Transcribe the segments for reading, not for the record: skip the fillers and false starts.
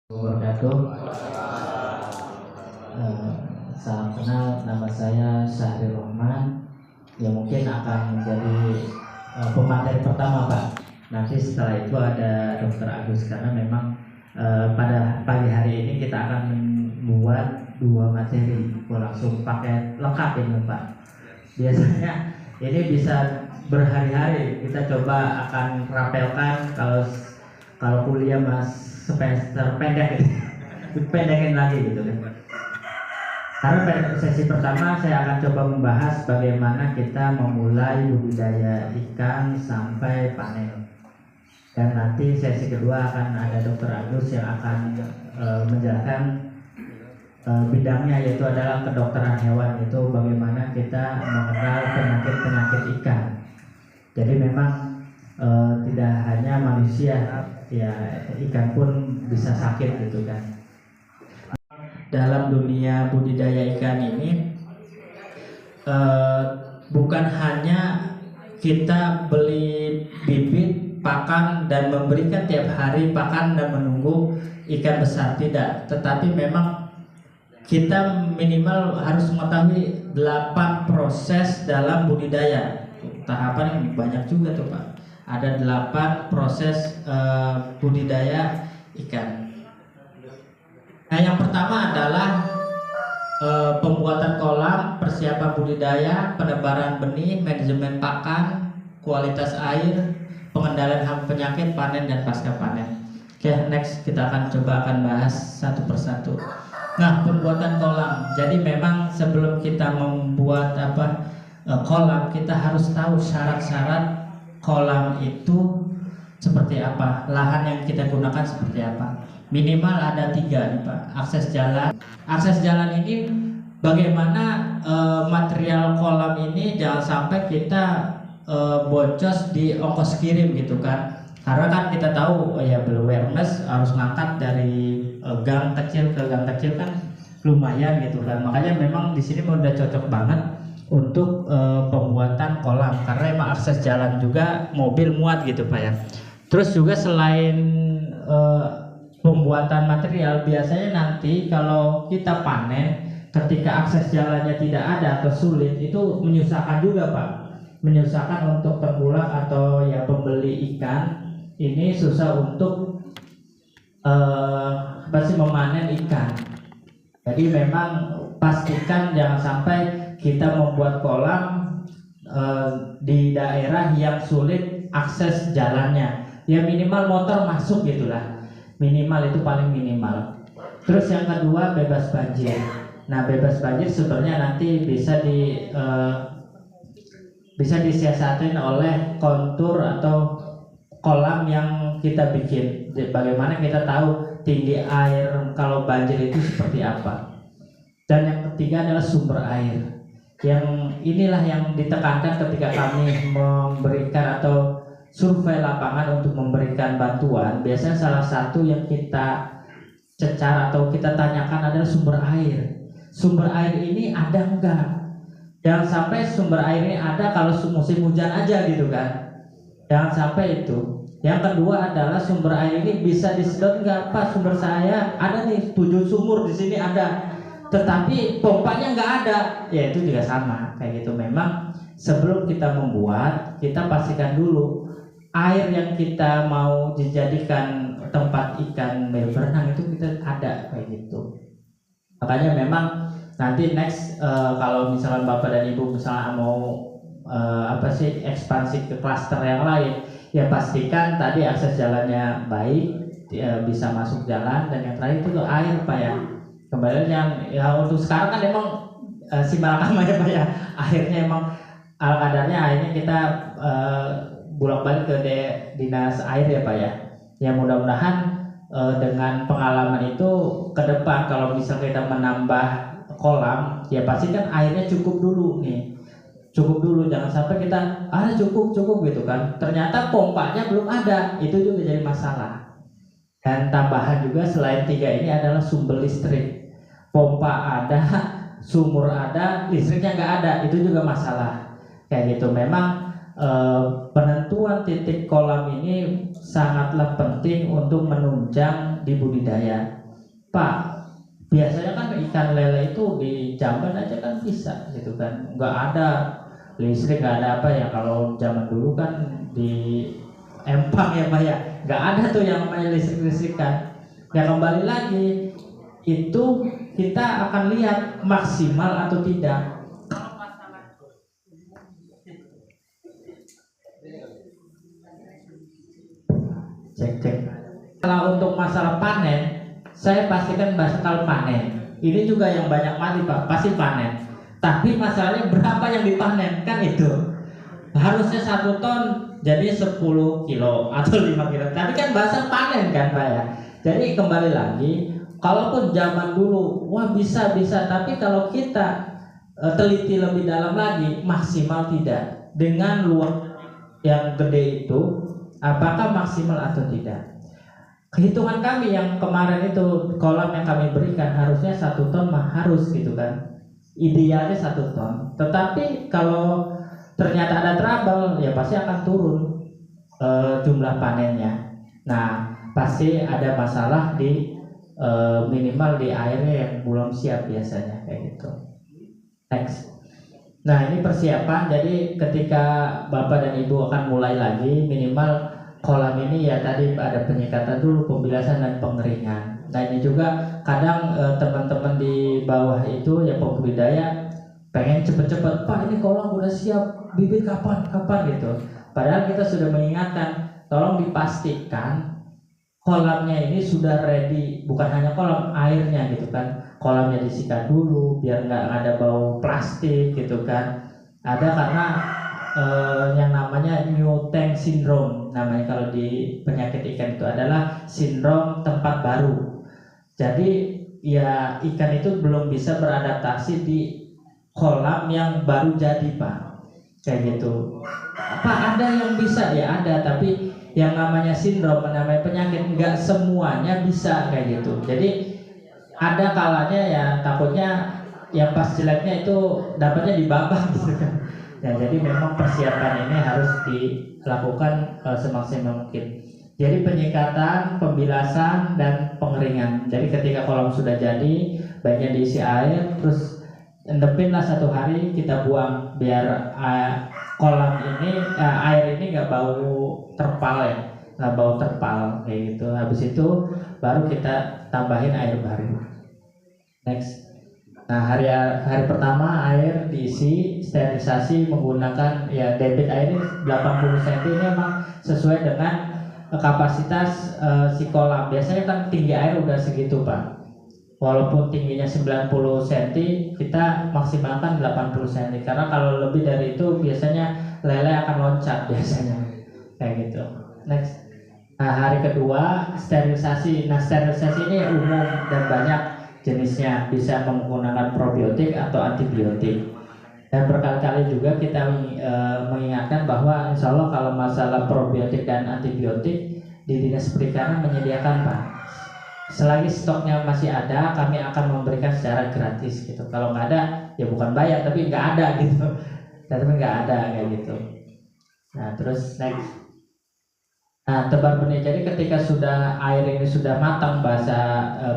Wabarakatuh. Salam kenal, nama saya Syahrir Rahman. Ya mungkin akan menjadi pemateri pertama Pak. Nanti setelah itu ada Dr. Agus, karena memang pada pagi hari ini kita akan membuat 2 materi. Langsung pakai lengkap ini Pak. Biasanya ini bisa berhari-hari. Kita coba akan rapelkan kalau kuliah semester pendek gitu. Pendekin lagi gitu kan. Karena pada sesi pertama saya akan coba membahas bagaimana kita memulai budidaya ikan sampai panen. Dan nanti sesi kedua akan ada Dr. Agus yang akan menjelaskan bidangnya, yaitu adalah kedokteran hewan, itu bagaimana kita mengenal penyakit-penyakit ikan. Jadi memang tidak hanya manusia, ya ikan pun bisa sakit gitu kan. Dalam dunia budidaya ikan ini bukan hanya kita beli bibit, pakan dan memberikan tiap hari pakan dan menunggu ikan besar, tidak, tetapi memang kita minimal harus mengetahui 8 proses dalam budidaya. Tahapan yang banyak juga tuh Pak. Ada 8 proses budidaya ikan. Nah, yang pertama adalah pembuatan kolam, persiapan budidaya, penebaran benih, manajemen pakan, kualitas air, pengendalian hama penyakit, panen dan pasca panen. Oke, next kita akan bahas satu persatu. Nah, pembuatan kolam. Jadi memang sebelum kita membuat kolam, kita harus tahu syarat-syarat kolam itu seperti apa, lahan yang kita gunakan seperti apa. Minimal ada 3 nih Pak. Akses jalan. Akses jalan ini bagaimana material kolam ini jangan sampai kita boncos di ongkos kirim gitu kan. Karena kan kita tahu ya awareness harus ngangkat dari gang kecil ke gang kecil kan lumayan gitu kan. Makanya memang di sini udah cocok banget untuk pembuatan kolam, karena emang akses jalan juga mobil muat gitu Pak ya. Terus juga selain pembuatan material, biasanya nanti kalau kita panen ketika akses jalannya tidak ada atau sulit, itu menyusahkan juga Pak. Menyusahkan untuk tengkulak atau ya pembeli ikan ini susah untuk memanen ikan. Jadi memang pastikan jangan sampai kita membuat kolam di daerah yang sulit akses jalannya. Ya minimal motor masuk gitulah. Minimal itu paling minimal. Terus yang kedua, bebas banjir. Nah, bebas banjir sebenarnya nanti bisa disiasatin oleh kontur atau kolam yang kita bikin. Bagaimana kita tahu tinggi air kalau banjir itu seperti apa. Dan yang ketiga adalah sumber air. Yang inilah yang ditekankan ketika kami memberikan atau survei lapangan untuk memberikan bantuan. Biasanya salah satu yang kita cecar atau kita tanyakan adalah sumber air. Sumber air ini ada enggak? Jangan sampai sumber air ini ada kalau musim hujan aja gitu kan. Jangan sampai itu. Yang kedua adalah sumber air ini bisa disedot enggak? Pak, sumber saya ada nih 7 sumur di sini ada, tetapi pompanya enggak ada. Ya itu juga sama kayak gitu. Memang sebelum kita membuat, kita pastikan dulu air yang kita mau dijadikan tempat ikan berenang itu kita ada kayak gitu. Makanya memang nanti next kalau misalkan Bapak dan Ibu misalnya mau ekspansi ke klaster yang lain, ya pastikan tadi akses jalannya baik, bisa masuk jalan, dan yang terakhir itu air Pak ya. Kembali yang untuk sekarang kan emang si Malakama ya Pak ya, akhirnya emang ala kadarnya akhirnya kita bolak-balik ke dinas air ya Pak ya. Ya mudah-mudahan dengan pengalaman itu ke depan kalau misalnya kita menambah kolam, ya pasti kan airnya cukup dulu nih. Cukup dulu, jangan sampai kita cukup gitu kan. Ternyata pompanya belum ada, itu juga jadi masalah. Dan tambahan juga selain 3 ini adalah sumber listrik. Pompa ada, sumur ada, listriknya nggak ada, itu juga masalah. Kayak gitu. Memang penentuan titik kolam ini sangatlah penting untuk menunjang di budidaya. Pak, biasanya kan ikan lele itu di jamban aja kan bisa gitu kan, nggak ada listrik, nggak ada apa ya. Kalau zaman dulu kan di empang ya Pak ya, nggak ada tuh yang namanya listrik kan. Ya kembali lagi, itu kita akan lihat maksimal atau tidak. Cek. Kalau untuk masalah panen, saya pastikan bakal panen. Ini juga yang banyak mati Pak, pasti panen. Tapi masalahnya berapa yang dipanen kan itu. Harusnya 1 ton jadi 10 kilo atau 5 kilo. Tapi kan bahasa panen kan Pak ya. Jadi kembali lagi, kalaupun zaman dulu wah bisa, tapi kalau kita teliti lebih dalam lagi, maksimal tidak. Dengan luas yang gede itu, apakah maksimal atau tidak? Kehitungan kami yang kemarin itu, kolam yang kami berikan harusnya 1 ton harus gitu kan, idealnya 1 ton. Tetapi kalau ternyata ada trouble, ya pasti akan turun jumlah panennya. Nah, pasti ada masalah di minimal di airnya yang belum siap biasanya kayak gitu. Next. Nah, ini persiapan. Jadi ketika Bapak dan Ibu akan mulai lagi, minimal kolam ini ya tadi ada penyekatan dulu, pembilasan dan pengeringan. Nah, ini juga kadang teman-teman di bawah itu ya pembudidaya pengen cepet-cepet, Pak ini kolam udah siap, bibit kapan gitu. Padahal kita sudah mengingatkan, tolong dipastikan kolamnya ini sudah ready, bukan hanya kolam, airnya gitu kan. Kolamnya disikat dulu biar nggak ada bau plastik gitu kan. Ada karena yang namanya new tank syndrome namanya kalau di penyakit ikan, itu adalah sindrom tempat baru. Jadi ya ikan itu belum bisa beradaptasi di kolam yang baru jadi Pak, kayak gitu. Apa ada yang bisa? Ya ada, tapi yang namanya sindrom, namanya penyakit, nggak semuanya bisa kayak gitu. Jadi ada kalanya ya takutnya yang pas jeleknya itu dapatnya di babak gitu kan. Ya, jadi memang persiapan ini harus dilakukan semaksimal mungkin. Jadi penyekatan, pembilasan dan pengeringan. Jadi ketika kolam sudah jadi, baiknya diisi air, terus endepinlah 1 hari, kita buang biar kolam ini air ini nggak bau terpal ya, nggak bau terpal kayak gitu. Habis itu baru kita tambahin air baru. Next. Nah, hari pertama air diisi, sterilisasi menggunakan ya debit air ini 80 cm, ini memang sesuai dengan kapasitas si kolam. Biasanya kan tinggi air udah segitu Pak. Walaupun tingginya 90 cm, kita maksimalkan 80 cm, karena kalau lebih dari itu biasanya lele akan loncat biasanya kayak gitu. Next. Nah, hari kedua sterilisasi. Nah, sterilisasi ini umum dan banyak jenisnya, bisa menggunakan probiotik atau antibiotik. Dan berkali-kali juga kita mengingatkan bahwa insya Allah kalau masalah probiotik dan antibiotik di Dinas Perikanan menyediakan Pak. Selagi stoknya masih ada, kami akan memberikan secara gratis gitu. Kalau nggak ada, ya bukan bayar, tapi nggak ada gitu. Tapi nggak ada kayak gitu. Nah, terus next. Nah, tebar benih. Jadi ketika sudah air ini sudah matang, bahasa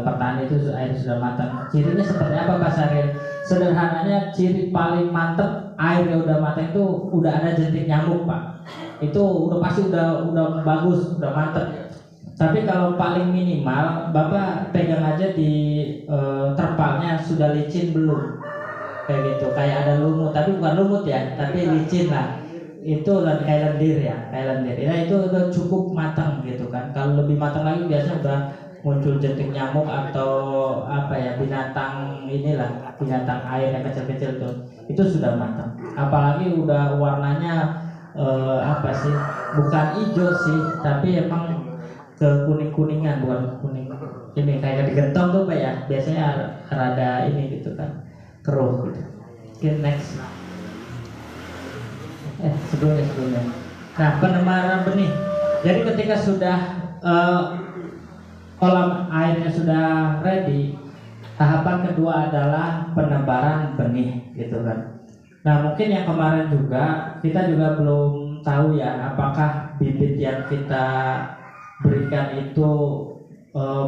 petani itu air sudah matang. Cirinya seperti apa Pak Saril? Sederhananya ciri paling mantep airnya udah matang itu udah ada jentik nyamuk Pak. Itu udah pasti udah bagus, udah mantep. Tapi kalau paling minimal, Bapak pegang aja di terpalnya sudah licin belum? Kayak gitu, kayak ada lumut, tapi bukan lumut ya, tapi licin lah. Itu kayak lendir ya, kayak lendir. Ya, itu udah cukup matang gitu kan. Kalau lebih matang lagi biasanya udah muncul jentik nyamuk atau apa ya, binatang inilah, binatang air yang kecil-kecil tuh. Itu sudah matang. Apalagi udah warnanya apa sih? Bukan hijau sih, tapi emang ke kuning-kuningan, bukan kuning ini kayak digentong tuh Pak ya, biasanya rada ini gitu kan, keruh gitu. Okay, next. Sebelumnya. Nah, penebaran benih. Jadi ketika sudah kolam airnya sudah ready, tahapan kedua adalah penebaran benih gitu kan. Nah, mungkin yang kemarin juga kita juga belum tahu ya apakah bibit yang kita berikan itu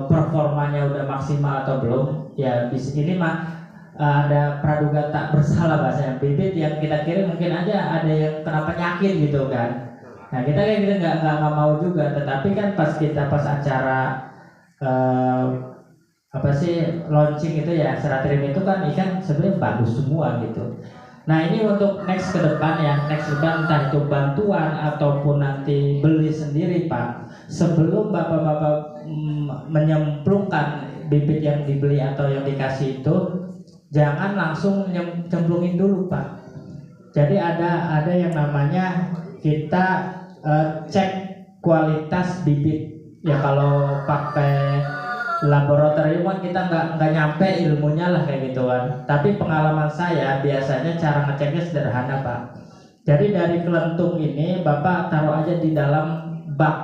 performanya udah maksimal atau belum. Ya di sini mah ada praduga tak bersalah bahasanya. Bibit yang kita kirim mungkin aja ada yang kena penyakit gitu kan. Nah kita kayak gitu nggak mau juga. Tetapi kan pas acara apa sih launching itu ya, serah terima itu kan ikan sebenarnya bagus semua gitu. Nah ini untuk next ke depan ya, next ke depan entah itu bantuan ataupun nanti beli sendiri Pak. Sebelum bapak-bapak menyemplungkan bibit yang dibeli atau yang dikasih itu, jangan langsung cemplungin dulu Pak. Jadi ada yang namanya kita cek kualitas bibit. Ya kalau pakai laboratorium kan kita nggak nyampe ilmunya lah kayak gitu kan. Tapi pengalaman saya biasanya cara ngeceknya sederhana Pak. Jadi dari kelentung ini Bapak taruh aja di dalam bak,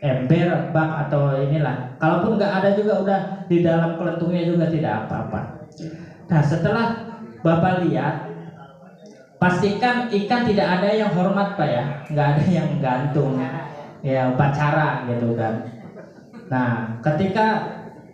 ember, bak atau inilah. Kalaupun nggak ada juga udah di dalam kelentungnya juga tidak apa-apa. Nah setelah Bapak lihat, pastikan ikan tidak ada yang hormat Pak ya, nggak ada yang gantung, ya upacara gitu kan. Nah, ketika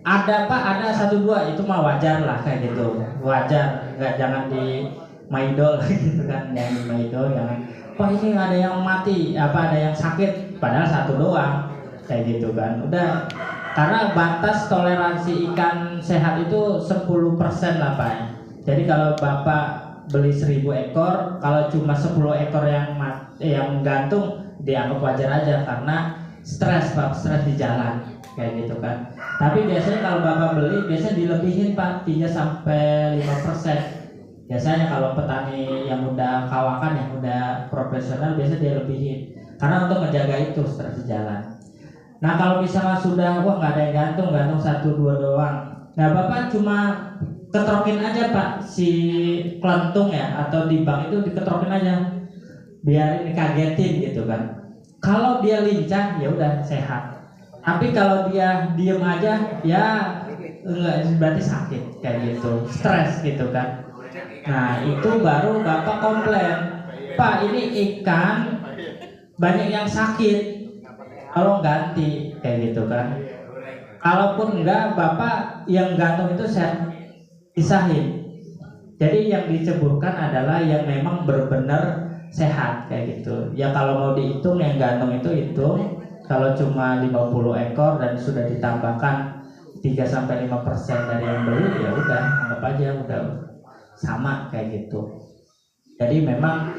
ada Pak, ada 1-2 itu mah wajar lah kayak gitu, wajar, nggak jangan di maidol gitu kan, yang di maidol jangan. Wah ini ada yang mati, apa ada yang sakit, padahal 1 doang, kayak gitu kan. Udah, karena batas toleransi ikan sehat itu 10% lah Pak. Jadi kalau Bapak beli 1000 ekor, kalau cuma 10 ekor yang gantung dianggap wajar aja karena stres Pak, stres di jalan kayak gitu kan. Tapi biasanya kalau Bapak beli biasanya dilebihin Pak 3-5%. Biasanya kalau petani yang udah kawakan, yang udah profesional biasanya dia lebihin karena untuk menjaga itu stres di jalan. Nah kalau misalnya sudah wah nggak ada yang gantung 1-2 doang. Nah Bapak cuma ketrokin aja Pak si kelentung ya atau di bank itu diketrokin aja biar dikagetin gitu kan. Kalau dia lincah ya udah sehat. Tapi kalau dia diem aja ya enggak, berarti sakit kayak gitu, stres gitu kan. Nah itu baru Bapak komplain, Pak ini ikan banyak yang sakit, kalau ganti kayak gitu kan. Kalaupun enggak Bapak yang gantung itu saya pisahin. Jadi yang diceburkan adalah yang memang benar-benar sehat kayak gitu. Ya kalau mau dihitung yang gantung itu hitung. Kalau cuma 50 ekor dan sudah ditambahkan 3-5% dari yang beli ya udah anggap aja udah sama kayak gitu. Jadi memang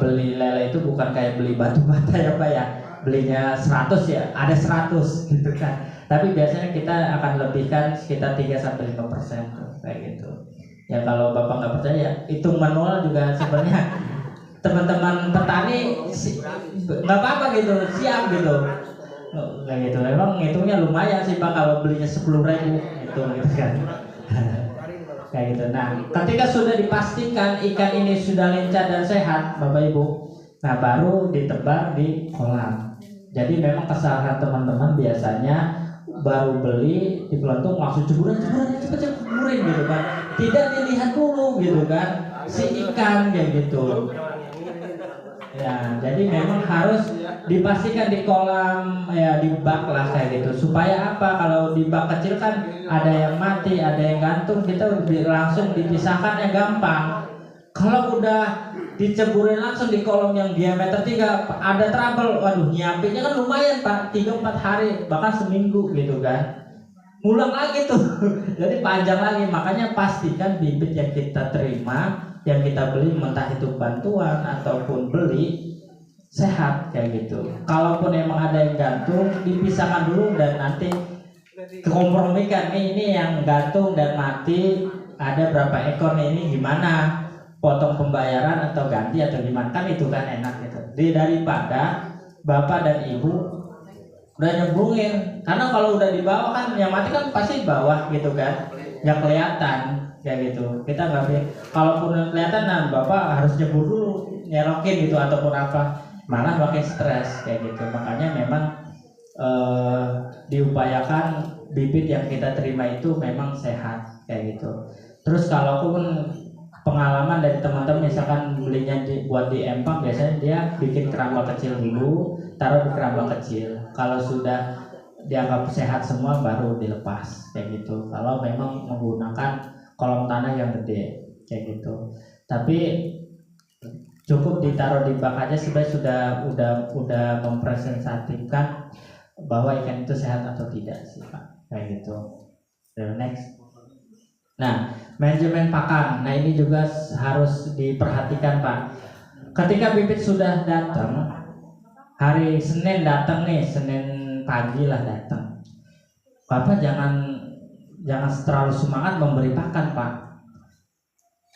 beli lele itu bukan kayak beli batu bata ya Pak ya. Belinya 100 ya ada 100 gitu kan. Tapi biasanya kita akan lebihkan sekitar 3-5% kayak gitu. Ya kalau Bapak nggak percaya hitung manual juga sebenarnya teman-teman petani nggak apa-apa gitu, siap gitu, kayak gitu. Memang ngitungnya lumayan sih Pak kalau belinya 10.000 gitu kan. Kayak gitu. Nah, ketika sudah dipastikan ikan ini sudah lincah dan sehat, Bapak Ibu, nah baru ditebar di kolam. Jadi memang kesalahan teman-teman biasanya baru beli di pelentung langsung ceburin cepet ceburin gitu kan. Tidak dilihat dulu gitu kan si ikan kayak gitu. Ya, jadi memang harus dipastikan di kolam ya di bak lah kayak gitu. Supaya apa? Kalau di bak kecil kan ada yang mati, ada yang gantung, kita langsung dipisahkan ya gampang. Kalau udah diceburin langsung di kolom yang diameter 3 ada trouble, waduh nyiapinnya kan lumayan Pak, 3-4 hari bahkan seminggu gitu kan. Ngulang lagi tuh. Jadi panjang lagi. Makanya pastikan bibit yang kita terima, yang kita beli entah itu bantuan ataupun beli sehat kayak gitu. Kalaupun emang ada yang gantung dipisahkan dulu dan nanti kompromikan nih ini yang gantung dan mati ada berapa ekor nih, ini gimana, potong pembayaran atau ganti atau gimana, kan itu kan enak gitu. Daripada Bapak dan Ibu udah nyembungin, karena kalau udah di bawah kan yang mati kan pasti di bawah gitu kan, nggak kelihatan kayak gitu. Kita nggak bisa, kalaupun kelihatan nah Bapak harus nyebur dulu nyerokin gitu ataupun apa, malah pakai stres kayak gitu. Makanya memang diupayakan bibit yang kita terima itu memang sehat kayak gitu. Terus kalaupun pengalaman dari teman-teman, misalkan belinya buat di empang, biasanya dia bikin keramba kecil dulu, taruh di keramba kecil. Kalau sudah dianggap sehat semua baru dilepas kayak gitu. Kalau memang menggunakan kolong tanah yang gede kayak gitu. Tapi cukup ditaruh di bak aja sebenarnya udah mempresentatifkan bahwa ikan itu sehat atau tidak sih Pak, kayak gitu. Next. Nah, manajemen pakan. Nah, ini juga harus diperhatikan Pak. Ketika bibit sudah datang, hari Senin datang nih, Senin pagi lah datang. Bapak jangan terlalu semangat memberi pakan Pak.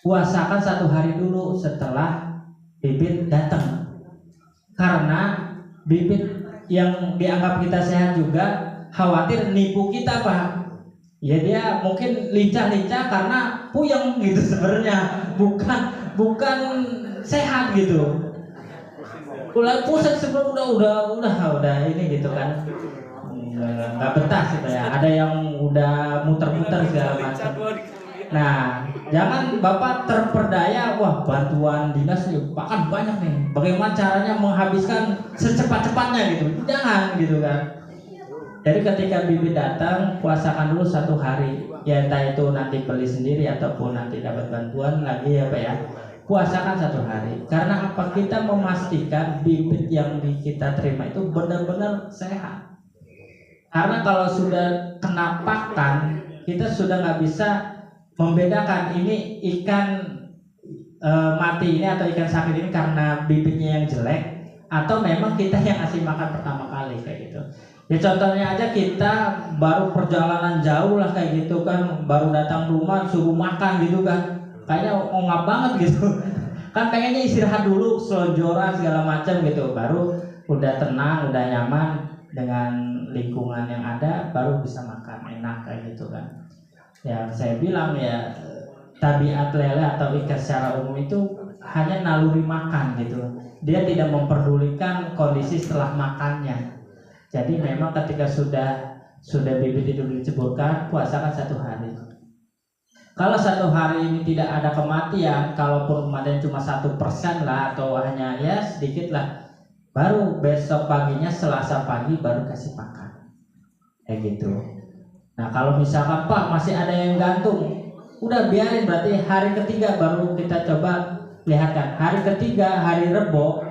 Puasakan 1 hari dulu setelah bibit datang. Karena bibit yang dianggap kita sehat juga khawatir nipu kita Pak. Ya dia mungkin lincah-lincah karena puyeng gitu sebenarnya, bukan sehat gitu. Udah pusat sebelum udah ini gitu kan, nggak betah gitu ya. Ada yang udah muter-muter segala macam. Nah, jangan Bapak terperdaya, wah bantuan dinas nih, bahkan banyak nih. Bagaimana caranya menghabiskan secepat-cepatnya gitu? Jangan gitu kan. Jadi ketika bibit datang, puasakan dulu 1 hari. Ya entah itu nanti beli sendiri ataupun nanti dapat bantuan lagi ya Pak ya. Puasakan 1 hari. Karena apa? Kita memastikan bibit yang kita terima itu benar-benar sehat. Karena kalau sudah kena pakan, kita sudah nggak bisa membedakan ini ikan mati ini atau ikan sakit ini karena bibitnya yang jelek atau memang kita yang ngasih makan pertama kali kayak gitu. Ya contohnya aja kita baru perjalanan jauh lah kayak gitu kan, baru datang rumah suruh makan gitu kan, kayaknya ongap banget gitu. Kan pengennya istirahat dulu, selonjoran segala macam gitu, baru udah tenang, udah nyaman dengan lingkungan yang ada, baru bisa makan enak kayak gitu kan. Ya saya bilang ya tabiat lele atau ikan secara umum itu hanya naluri makan gitu. Dia tidak memperdulikan kondisi setelah makannya. Jadi memang ketika sudah bibit itu diceburkan, puasakan 1 hari. Kalau 1 hari ini tidak ada kematian, kalaupun kematian cuma 1% lah atau hanya ya sedikit lah, baru besok paginya Selasa pagi baru kasih makan, kayak gitu. Nah kalau misalkan Pak masih ada yang gantung, udah biarin, berarti hari ketiga baru kita coba lihatkan. Hari ketiga, hari Rebo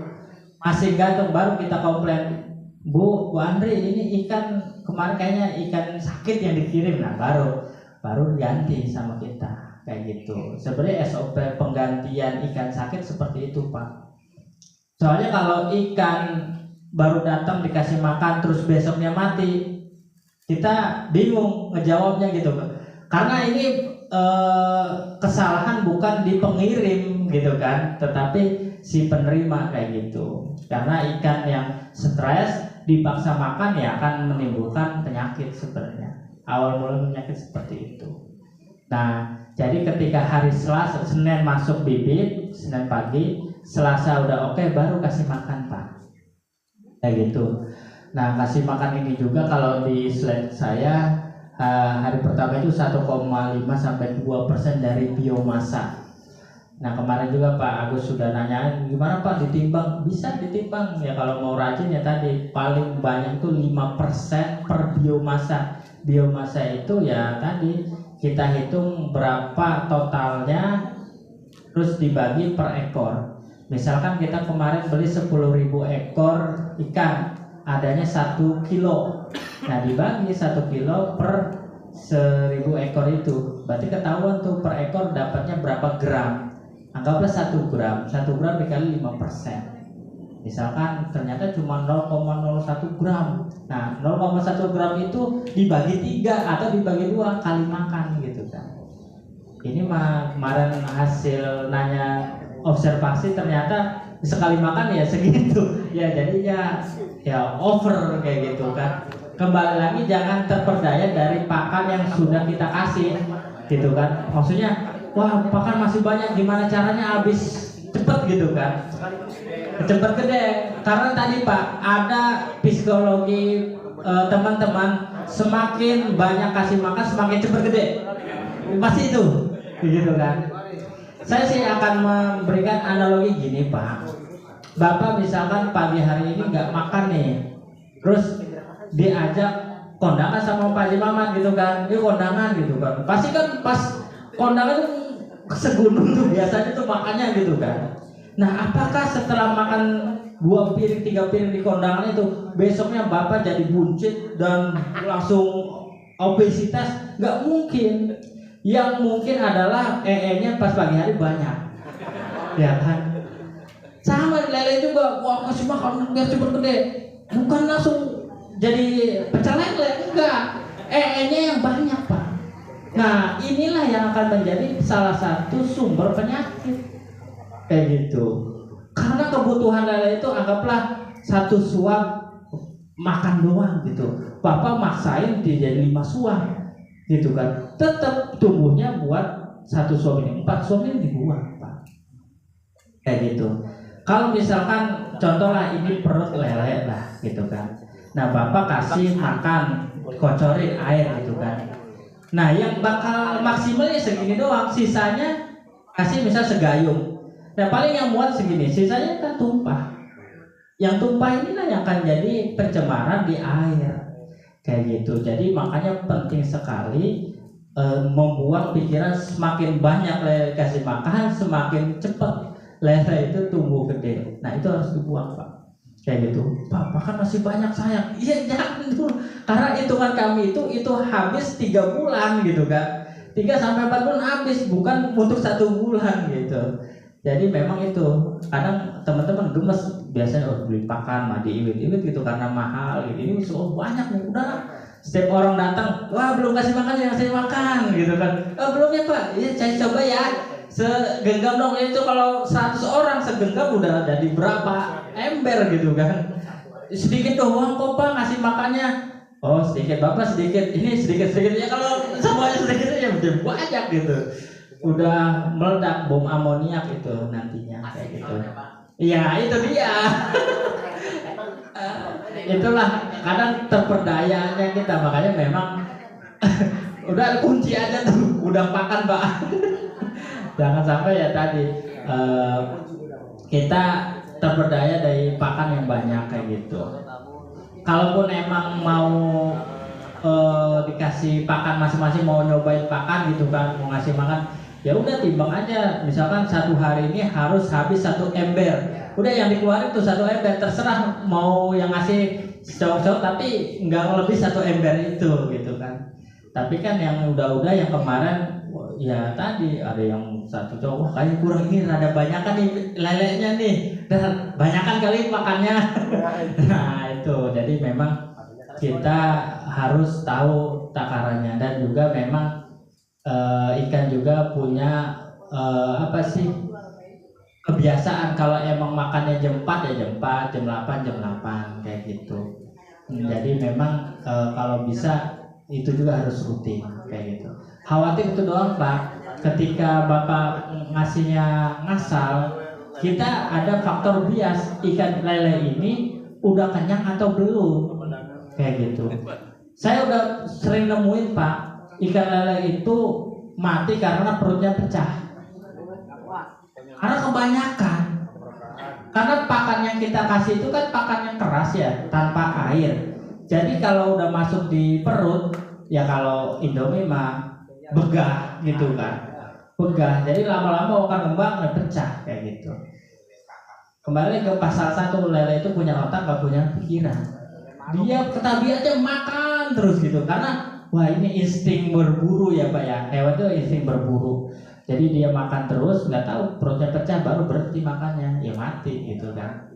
masih gantung, baru kita komplain. Bu Andri, ini ikan kemarin kayaknya ikan sakit yang dikirim. Nah baru ganti sama kita kayak gitu. Sebenarnya SOP penggantian ikan sakit seperti itu Pak. Soalnya kalau ikan baru datang dikasih makan terus besoknya mati, kita bingung ngejawabnya gitu Pak. Karena ini kesalahan bukan di pengirim gitu kan, tetapi si penerima kayak gitu. Karena ikan yang stres dipaksa makan ya akan menimbulkan penyakit sebenarnya. Awal mula penyakit seperti itu. Nah, jadi ketika hari Selasa, Senin masuk bibit, Senin pagi, Selasa udah oke, baru kasih makan Pak. Kayak gitu. Nah, kasih makan ini juga kalau di slide saya hari pertama itu 1,5 sampai 2% dari biomasa. Nah kemarin juga Pak Agus sudah nanyain gimana Pak ditimbang, bisa ditimbang ya kalau mau rajin ya tadi paling banyak itu 5% per biomasa. Biomasa itu ya tadi kita hitung berapa totalnya terus dibagi per ekor. Misalkan kita kemarin beli 10.000 ekor ikan, adanya 1 kilo. Nah dibagi 1 kilo per 1.000 ekor itu, berarti ketahuan tuh per ekor dapatnya berapa gram. Anggaplah 1 gram, 1 gram dikali 5%. Misalkan ternyata cuma 0,01 gram. Nah 0,1 gram itu dibagi 3 atau dibagi 2 kali makan gitu kan. Ini mah kemarin hasil nanya observasi ternyata sekali makan ya segitu. Ya jadinya ya over kayak gitu kan. Kembali lagi jangan terperdaya dari pakan yang sudah kita kasih gitu kan. Maksudnya wah pakan masih banyak, gimana caranya habis cepet gitu kan, cepet gede. Karena tadi Pak ada psikologi teman-teman, semakin banyak kasih makan semakin cepet gede, pasti itu gitu kan. Saya sih akan memberikan analogi gini Pak. Bapak misalkan pagi hari ini nggak makan nih, terus diajak kondangan sama Pak Haji Mamat gitu kan, ini kondangan gitu kan, pasti kan pas kondangan segunung tuh biasanya tuh makannya gitu kan. Nah apakah setelah makan 2 piring 3 piring di kondangan itu besoknya Bapak jadi buncit dan langsung obesitas? Nggak mungkin. Yang mungkin adalah nya pas pagi hari banyak, ya kan? Sama lele juga, wah kasih makan biar cepet gede, bukan langsung jadi pecel lele, enggak. nya yang banyak Pak. Nah inilah yang akan menjadi salah satu sumber penyakit kayak gitu. Karena kebutuhan lele itu anggaplah 1 suap makan doang gitu. Bapak maksain dia jadi 5 suap gitu kan. Tetap tubuhnya buat 1 suap ini, 4 suap ini dibuang Pak. Kayak gitu. Kalau misalkan contohlah ini perut lele lah gitu kan. Nah Bapak kasih makan, kocorin air gitu kan. Nah yang bakal maksimalnya segini doang, sisanya kasih misal segayung. Nah paling yang muat segini, sisanya kan tumpah. Yang tumpah inilah yang akan jadi pencemaran di air kayak gitu. Jadi makanya penting sekali membuang pikiran. Semakin banyak lele kasih makan, semakin cepat lele itu tumbuh gede. Nah itu harus dibuang Pak. Kayak gitu. Pak kan masih banyak sayang. Iya jangan dulu. Karena hitungan kami itu habis 3 bulan gitu kan. 3-4 bulan habis, bukan untuk 1 bulan gitu. Jadi memang itu kadang teman-teman gemes biasanya beli pakan madi iwit gitu karena mahal gitu. Ini banyak nih, udah setiap orang datang, wah belum kasih makan yang saya makan gitu kan. Oh belum ya Pak, ya saya coba ya. Segenggam dong itu, kalau 100 orang segenggam udah jadi berapa ember gitu kan. Sedikit doang kok Pak ngasih makannya. Oh sedikit Bapak sedikit, ini sedikit ya, kalau semuanya sedikit ya udah banyak gitu. Udah meledak bom amoniak itu nantinya kayak gitu. Iya itu dia. Itulah kadang terperdayanya kita, makanya memang udah kunci aja tuh, udah makan Pak. Jangan sampai ya tadi kita terperdaya dari pakan yang banyak kayak gitu. Kalaupun emang mau dikasih pakan masing-masing, mau nyobain pakan gitu kan, mau ngasih makan, ya udah timbang aja. Misalkan 1 hari ini harus habis 1 ember, udah yang dikeluarin tuh 1 ember, terserah mau yang ngasih cowok-cowok tapi nggak lebih 1 ember itu gitu kan. Tapi kan yang udah yang kemarin ya tadi ada yang 1 cowok, wah kayaknya kurang, ini rada banyakan nih lelenya nih, dan banyakan kali makannya. Nah itu jadi memang kita harus tahu takarannya. Dan juga memang ikan juga punya kebiasaan, kalau emang makannya jam 4 ya jam 4, jam 8 jam 8 kayak gitu. Jadi memang kalau bisa itu juga harus rutin kayak gitu. Khawatir itu doang Pak, ketika Bapak ngasihnya ngasal, kita ada faktor bias, ikan lele ini udah kenyang atau belum kayak gitu. Saya udah sering nemuin Pak, ikan lele itu mati karena perutnya pecah, karena kebanyakan. Karena pakan yang kita kasih itu kan pakan yang keras ya, tanpa air. Jadi kalau udah masuk di perut, ya kalau Indomie mah begah gitu kan, begah. Jadi lama-lama akan kembang dan pecah kayak gitu. Kembali ke pasal 1, lele itu punya otak, gak punya pikiran. Dia ketabiatnya makan terus gitu, karena wah ini insting berburu ya Pak ya, hewan itu insting berburu. Jadi dia makan terus, nggak tahu perutnya pecah, baru berhenti makannya, ya mati gitu kan.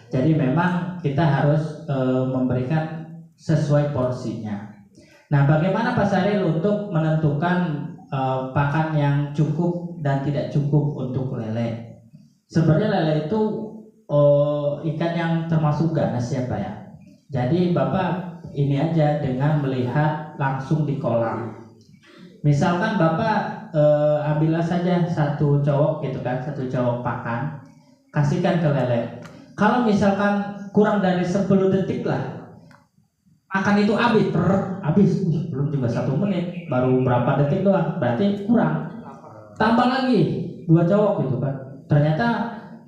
Jadi memang kita harus memberikan sesuai porsinya. Nah bagaimana Pak Saril untuk menentukan pakan yang cukup dan tidak cukup untuk lele? Sebenarnya lele itu ikan yang termasuk ganas ya Pak ya. Jadi Bapak ini aja dengan melihat langsung di kolam. Misalkan Bapak ambillah saja 1 cowok gitu kan, 1 cowok pakan, kasihkan ke lele. Kalau misalkan kurang dari 10 detik lah makan itu habis, belum juga 1 menit, baru berapa detik doang, berarti kurang. Tambah lagi dua cowok gitu kan, ternyata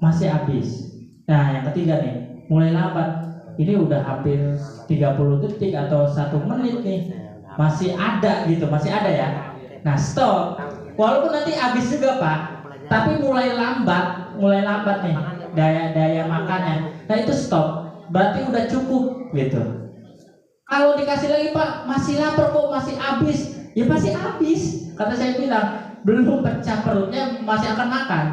masih habis. Nah yang ketiga nih mulai lambat, ini udah hampir 30 detik atau 1 menit nih, masih ada gitu, masih ada ya. Nah stop, walaupun nanti habis juga Pak, tapi mulai lambat nih daya makannya. Nah itu stop, berarti udah cukup gitu. Kalau dikasih lagi Pak, masih lapar kok, masih habis, ya pasti habis. Kata saya bilang, belum pecah perutnya masih akan makan,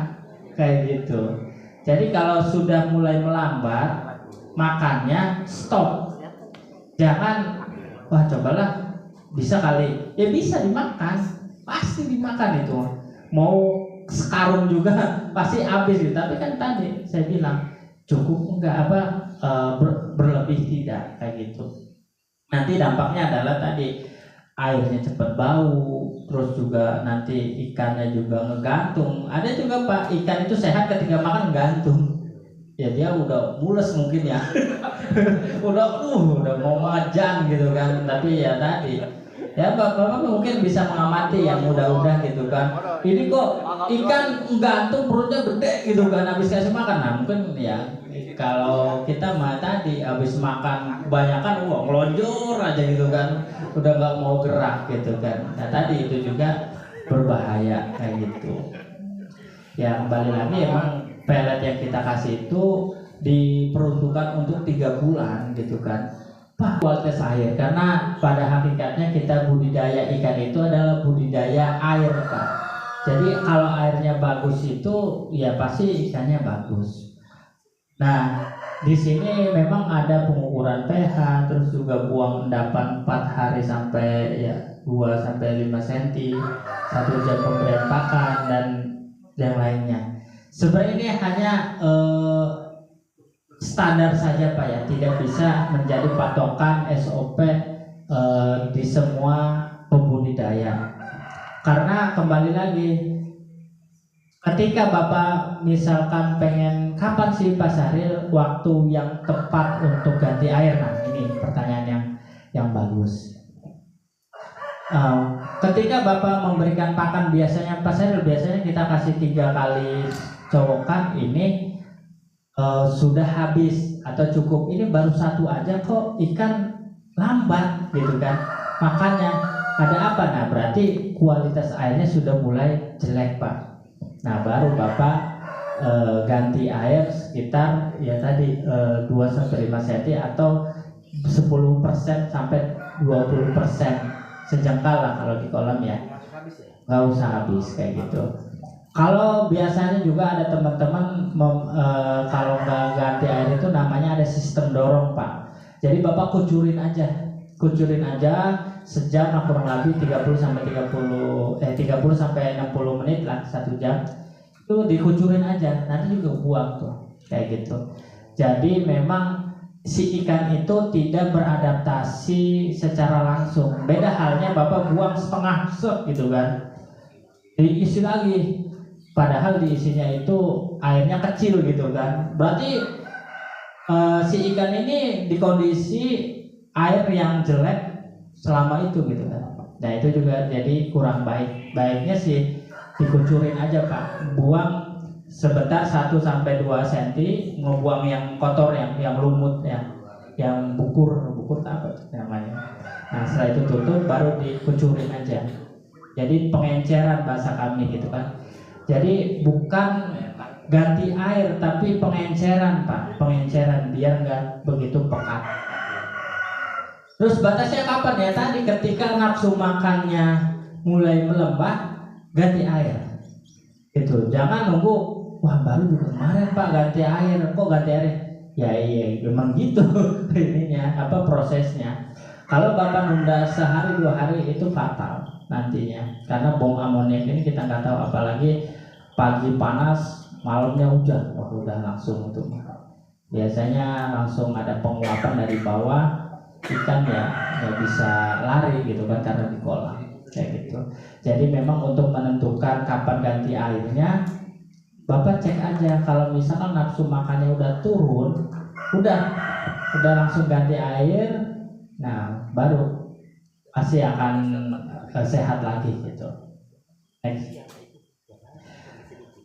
kayak gitu. Jadi kalau sudah mulai melambat makannya, stop. Jangan, wah cobalah, bisa kali, ya bisa dimakan, pasti dimakan itu. Mau sekarung juga pasti habis gitu. Tapi kan tadi saya bilang cukup enggak berlebih tidak, kayak gitu. Nanti dampaknya adalah tadi airnya cepat bau, terus juga nanti ikannya juga ngegantung. Ada juga Pak, ikan itu sehat ketika makan gantung. Ya dia udah mules mungkin ya. udah mau majang gitu kan. Tapi ya tadi ya Bapak mungkin bisa mengamati yang mudah-mudah gitu kan. Ini kok ikan gantung perutnya gede gitu kan, habis kasih makan. Nah mungkin ya kalau kita mah tadi habis makan kebanyakan ngelonjor aja gitu kan, udah nggak mau gerak gitu kan. Nah tadi itu juga berbahaya kayak gitu. Ya kembali lagi emang pelet yang kita kasih itu diperuntukkan untuk 3 bulan gitu kan. Pak, kualitas air, karena pada hakikatnya kita budidaya ikan itu adalah budidaya air Pak. Jadi kalau airnya bagus itu ya pasti ikannya bagus. Nah, di sini memang ada pengukuran pH, terus juga buang endapan 4 hari sampai ya 2 sampai 5 cm, 1 jam pemberian pakan dan yang lainnya. Sebenarnya ini hanya standar saja Pak ya, tidak bisa menjadi patokan SOP di semua pembudidaya. Karena kembali lagi, ketika Bapak misalkan pengen kapan sih Pak Syahril waktu yang tepat untuk ganti air? Nah ini pertanyaan yang bagus. Ketika Bapak memberikan pakan biasanya Pak Syahril, biasanya kita kasih 3 kali colokan, ini sudah habis atau cukup, ini baru 1 aja kok ikan lambat gitu kan makannya, ada apa? Nah berarti kualitas airnya sudah mulai jelek Pak. Nah baru Bapak ganti air sekitar ya tadi 2 sampai 5 cm atau 10% sampai 20% sejengkal lah kalau di kolam ya, nggak usah habis kayak gitu. Kalau biasanya juga ada teman-teman kalau nggak ganti air itu namanya ada sistem dorong Pak. Jadi Bapak kucurin aja sejam lah, kurang lebih 30 sampai 60 menit lah, 1 jam itu dikucurin aja, nanti juga buang tuh kayak gitu. Jadi memang si ikan itu tidak beradaptasi secara langsung. Beda halnya Bapak buang setengah gitu kan, diisi lagi, padahal diisinya itu airnya kecil gitu kan. Berarti si ikan ini di kondisi air yang jelek selama itu gitu kan. Nah itu juga jadi kurang baik. Baiknya sih dikucurin aja Pak, buang sebentar 1 sampai 2 cm, ngebuang yang kotor, yang lumut ya, yang bukur apa namanya. Nah setelah itu tutup, baru dikucurin aja. Jadi pengenceran bahasa kami gitu kan. Jadi bukan ganti air tapi pengenceran Pak, pengenceran biar nggak begitu pekat. Terus batasnya kapan ya? Tadi ketika nafsu makannya mulai melembah, ganti air. Itu jangan nunggu, wah baru juga kemarin Pak ganti air, kok ganti air? Ya iya, memang gitu ininya, prosesnya. Kalau Bapak nunda sehari 2 hari itu fatal nantinya, karena bom amoniak ini kita nggak tahu, apalagi pagi panas, malamnya hujan, udah langsung itu. Biasanya langsung ada penguapan dari bawah, ikan ya nggak bisa lari gitu kan karena di kolam kayak gitu. Jadi memang untuk menentukan kapan ganti airnya, Bapak cek aja. Kalau misalkan nafsu makannya udah turun, udah langsung ganti air, nah baru pasti akan sehat lagi gitu. Next.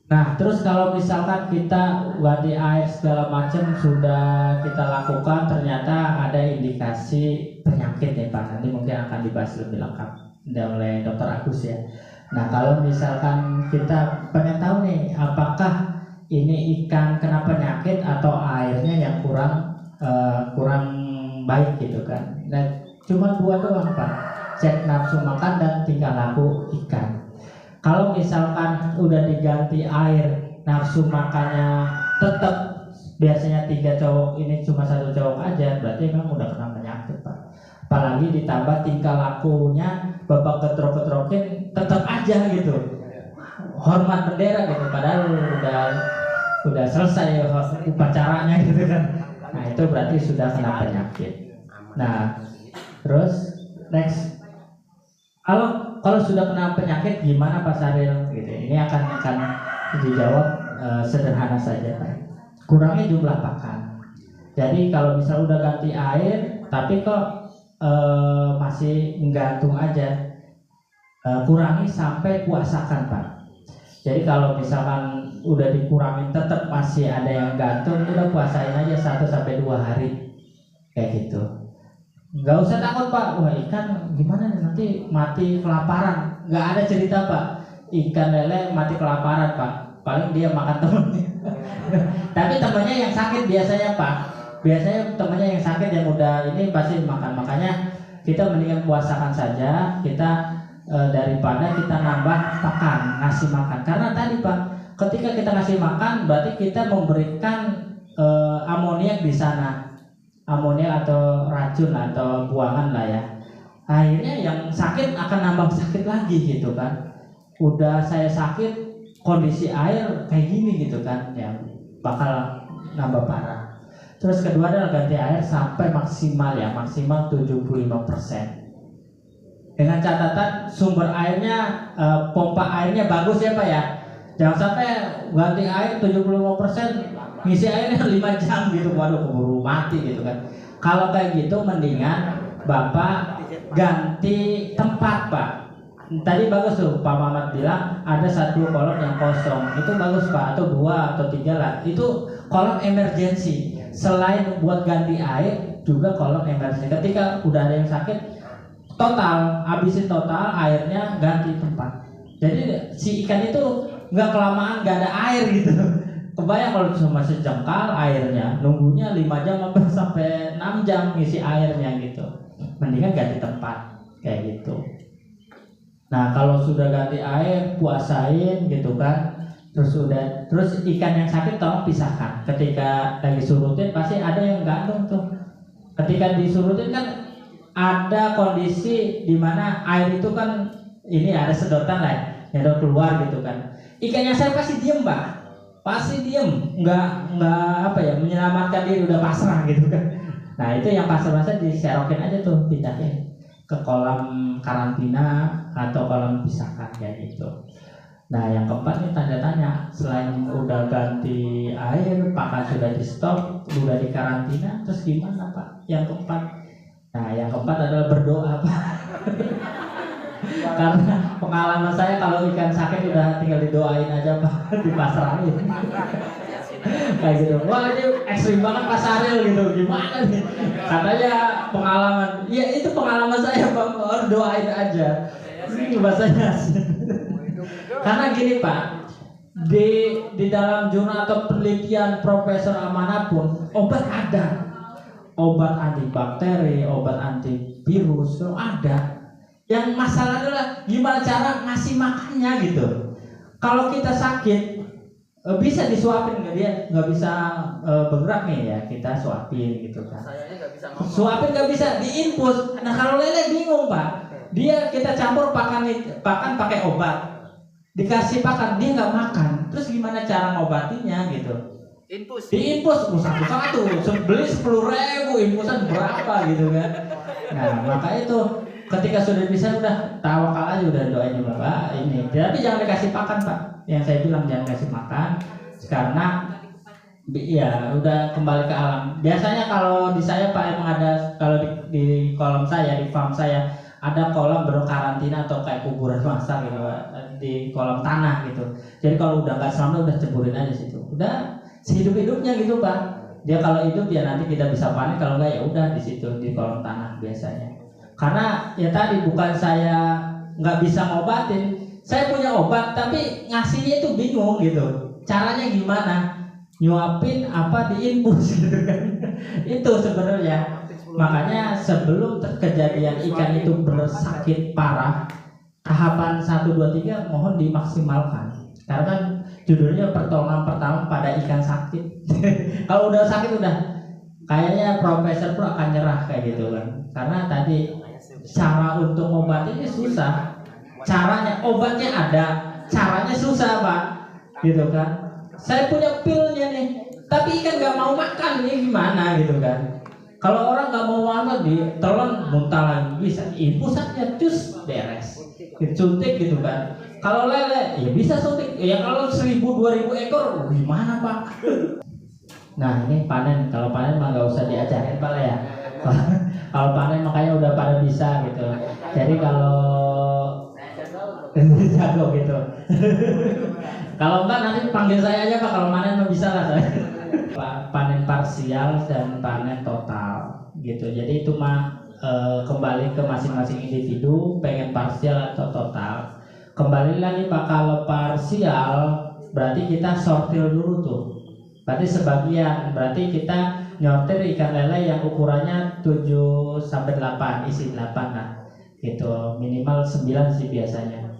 Nah, terus kalau misalkan kita ganti air segala macam sudah kita lakukan, ternyata ada indikasi penyakit ya Pak. Nanti mungkin akan dibahas lebih lengkap oleh Dr. Agus ya. Nah, kalau misalkan kita pengen tahu nih, apakah ini ikan kena penyakit atau airnya yang kurang baik gitu kan? Nah, cuma dua doang Pak. Cek nafsu makan dan tingkah laku ikan. Kalau misalkan udah diganti air, nafsu makannya tetap biasanya 3 cowok, ini cuma 1 cowok aja, berarti memang udah kena penyakit Pak. Apalagi ditambah tingkah lakunya babak ketrok-ketrokin tetap aja gitu, hormat bendera gitu, padahal udah selesai upacaranya gitu kan. Nah itu berarti sudah kena penyakit. Nah terus next, kalau sudah kena penyakit gimana Pak Saril gitu. Ini akan dijawab sederhana saja Pak. Kurangi jumlah pakan. Jadi kalau misal udah ganti air tapi kok masih menggantung aja, kurangi sampai puasakan Pak. Jadi kalau misalkan udah dikurangin tetap masih ada yang gantung, udah puasain aja 1-2 hari kayak gitu. Nggak usah takut Pak, wah ikan gimana nih nanti mati kelaparan. Nggak ada cerita Pak, ikan lele mati kelaparan Pak. Paling dia makan temennya. Tapi temennya yang sakit biasanya Pak. Biasanya temennya yang sakit yang udah ini pasti makan. Makanya kita mendingan puasakan saja. Kita daripada kita nambah pakan, ngasih makan. Karena tadi Pak, ketika kita ngasih makan berarti kita memberikan amoniak di sana. Amoniak atau racun atau buangan lah ya. Akhirnya yang sakit akan nambah sakit lagi gitu kan. Udah saya sakit, kondisi air kayak gini gitu kan, ya bakal nambah parah. Terus kedua adalah ganti air sampai maksimal 75%. Dengan catatan sumber airnya, pompa airnya bagus ya Pak ya. Jangan sampai ganti air 75%, ngisi airnya 5 jam gitu, waduh keburu mati gitu kan. Kalau kayak gitu mendingan Bapak ganti tempat Pak. Tadi bagus tuh Pak Mamat bilang ada 1 kolom yang kosong, itu bagus Pak, atau 2 atau 3 lah. Itu kolom emergency. Selain buat ganti air, juga kolom emergency. Ketika udah ada yang sakit, total, habisin total airnya, ganti tempat. Jadi si ikan itu nggak kelamaan nggak ada air gitu. Kebayang kalau cuma sejengkal airnya, nunggunya 5 jam sampai 6 jam ngisi airnya gitu. Mendingan ganti tempat kayak gitu. Nah kalau sudah ganti air, puasain gitu kan. Terus ikan yang sakit tolong pisahkan. Ketika lagi surutin pasti ada yang gantung tuh. Ketika disurutin kan ada kondisi di mana air itu kan ini ada sedotan lah, nyedot keluar gitu kan. Ikan yang sakit pasti diem Pak. Pasti diem, nggak menyelamatkan diri, udah pasrah gitu kan. Nah itu yang pasrah diserokin aja tuh, pindahin ke kolam karantina atau kolam pisahkan kayak gitu. Nah yang keempat nih tanda tanya, selain udah ganti air, pakan sudah di stop, udah di karantina, terus gimana Pak? Yang keempat, nah yang keempat adalah berdoa Pak. Karena pengalaman saya kalau ikan sakit udah tinggal didoain aja Pak, dipasrahin. Kayak gitu. Wah ini ekstrim banget Pak Saril gitu, gimana nih? Katanya pengalaman, ya itu pengalaman saya Pak, doain aja. Ini bahasanya. Karena gini Pak, di dalam jurnal atau penelitian profesor manapun, obat ada. Obat anti bakteri, obat anti virus, itu ada. Yang masalah adalah gimana cara ngasih makannya gitu. Kalau kita sakit bisa disuapin nggak, dia nggak bisa bergerak nih ya, kita suapin gitu kan. Suapin nggak bisa, diinfus. Nah kalau lele bingung Pak, dia kita campur pakan pakai obat, dikasih pakan dia nggak makan, terus gimana cara ngobatinya gitu? Diinfus satu beli 10.000, infusan berapa gitu kan. Nah maka itu ketika sudah bisa udah tawakal aja, udah doain Bapak ini. Tapi jangan dikasih pakan Pak. Yang saya bilang jangan kasih makan karena ya udah kembali ke alam. Biasanya kalau di saya Pak emang ada, kalau di kolam saya, di farm saya ada kolam berkarantina atau kayak kuburan massal gitu di kolam tanah gitu. Jadi kalau udah nggak selamat udah ceburin aja situ. Udah sehidup-hidupnya gitu Pak. Dia kalau hidup ya nanti kita bisa panen, kalau enggak ya udah di situ di kolam tanah biasanya. Karena ya tadi bukan saya nggak bisa ngobatin, saya punya obat tapi ngasihnya itu bingung gitu. Caranya gimana? Nyuapin apa diinfus gitu kan. Itu sebenarnya. Makanya sebelum kejadian ikan itu bersakit parah, tahapan 1, 2, 3 mohon dimaksimalkan. Karena kan judulnya pertolongan pertama pada ikan sakit. Kalau udah sakit udah kayaknya Profesor Pro akan nyerah kayak gitu kan. Karena tadi cara untuk ngobatinnya susah. Caranya obatnya ada, caranya susah Pak. Gitu kan. Saya punya pilnya nih, tapi ikan nggak mau makan, ini gimana gitu kan. Kalau orang nggak mau makan ditelan muntah lagi, bisa infus aja cus beres, suntik gitu kan. Kalau lele ya bisa suntik, ya kalau 1000-2000 ekor gimana Pak? Nah ini panen, kalau panen mah nggak usah diajarin Pak ya. Kalau panen makanya udah pada bisa gitu. Jadi kalau jago gitu. Kalau enggak nanti panggil saya aja Pak, kalau panen mah bisa lah saya. Panen parsial dan panen total gitu. Jadi itu mah kembali ke masing-masing individu pengen parsial atau total. Kembali lagi Pak, kalau parsial berarti kita sortir dulu tuh. Berarti sebagian, berarti kita nyortir ikan lele yang ukurannya 7 sampai 8, isi 8 lah. Gitu, minimal 9 sih biasanya.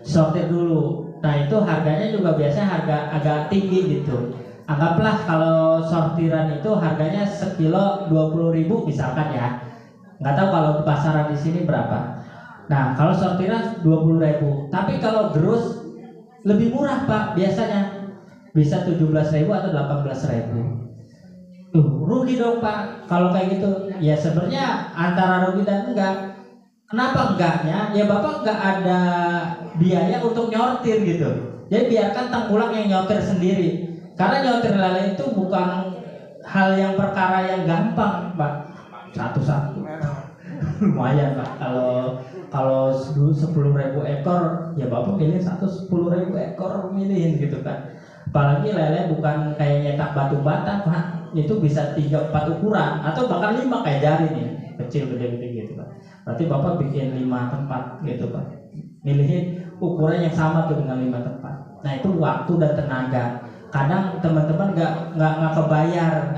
Sortir dulu. Nah, itu harganya juga biasanya harga agak tinggi gitu. Anggaplah kalau sortiran itu harganya sekilo 20.000 misalkan ya. Nggak tahu kalau di pasaran di sini berapa. Nah, kalau sortiran 20.000, tapi kalau gerus lebih murah Pak, biasanya bisa 17.000 atau 18.000. Rugi dong Pak kalau kayak gitu. Ya sebenarnya antara rugi dan enggak. Kenapa enggaknya? Ya Bapak enggak ada biaya untuk nyortir gitu. Jadi biarkan tengkulak yang nyortir sendiri. Karena nyortir lele itu bukan hal yang perkara yang gampang Pak. Satu-satu lumayan Pak. Kalau 10.000 ekor ya Bapak milih 10.000 ekor milihin gitu kan. Apalagi lele bukan kayak nyetak batu bata Pak. Itu bisa 3-4 ukuran atau bahkan 5 kayak jari nih, kecil gede-gede gitu Pak. Berarti Bapak bikin 5 tempat gitu Pak. Milihin ukuran yang sama tuh dengan 5 tempat. Nah itu waktu dan tenaga. Kadang teman-teman nggak kebayar,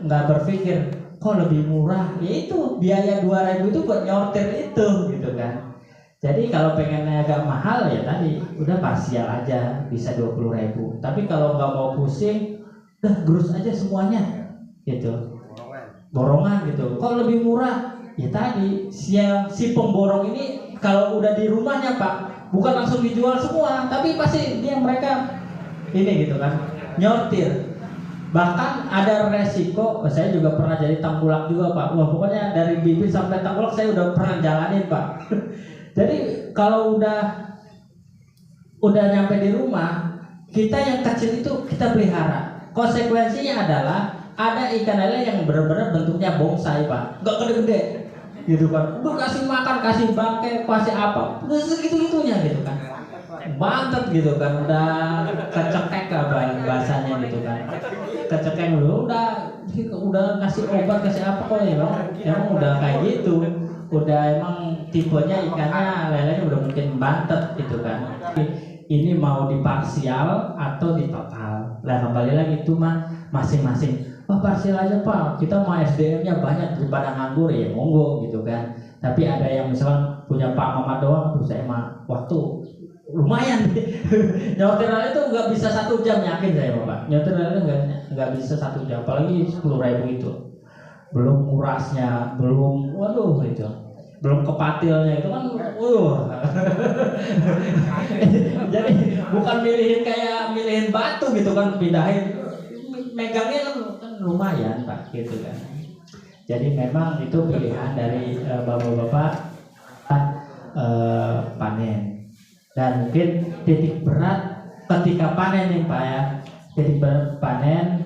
nggak berpikir kok lebih murah, ya itu biaya 2.000 itu buat nyortir itu gitu kan. Jadi kalau pengennya agak mahal ya tadi udah parsial aja bisa 20.000. Tapi kalau nggak mau pusing, udah gerus aja semuanya gitu, borongan gitu. Kok lebih murah? Ya tadi si pemborong ini kalau udah di rumahnya Pak, bukan langsung dijual semua, tapi pasti dia mereka ini gitu kan, nyortir. Bahkan ada resiko, saya juga pernah jadi tengkulak juga Pak. Wah pokoknya dari bibit sampai tengkulak saya udah pernah jalanin Pak. Jadi kalau udah nyampe di rumah, kita yang kecil itu kita pelihara. Konsekuensinya adalah ada ikan lele yang benar-benar bentuknya bonsai Pak, nggak gede-gede gitu kan. Udah kasih makan, kasih bangkai, kasih apa, udah segitu-gitunya gitu kan. Bantet gitu kan, udah kecekek apa bahasanya gitu kan. Kecekek dulu udah kasih obat, kasih apa kok ya emang udah kayak gitu. Udah emang tipenya ikannya lelenya udah mungkin bantet gitu kan. Ini mau di parsial atau di total. Nah kembali lagi itu mah masing-masing. Wah parsial aja Pak, kita mau SDM-nya banyak daripada nganggur ya monggo gitu kan. Tapi ada yang misalkan punya Pak Mamat doang, tuh saya mah waktu lumayan. Nyortir lele itu nggak bisa 1 jam, yakin saya Bapak. Nyortir lele nggak bisa 1 jam, apalagi 10.000 itu. Belum murasnya, belum, waduh itu. Belum kepatilnya itu kan, Jadi bukan milihin batu gitu kan, pindahin, megangnya kan lumayan Pak gitu kan. Jadi memang itu pilihan dari bapak-bapak panen. Dan mungkin titik berat ketika panen nih Pak ya, titik berat panen,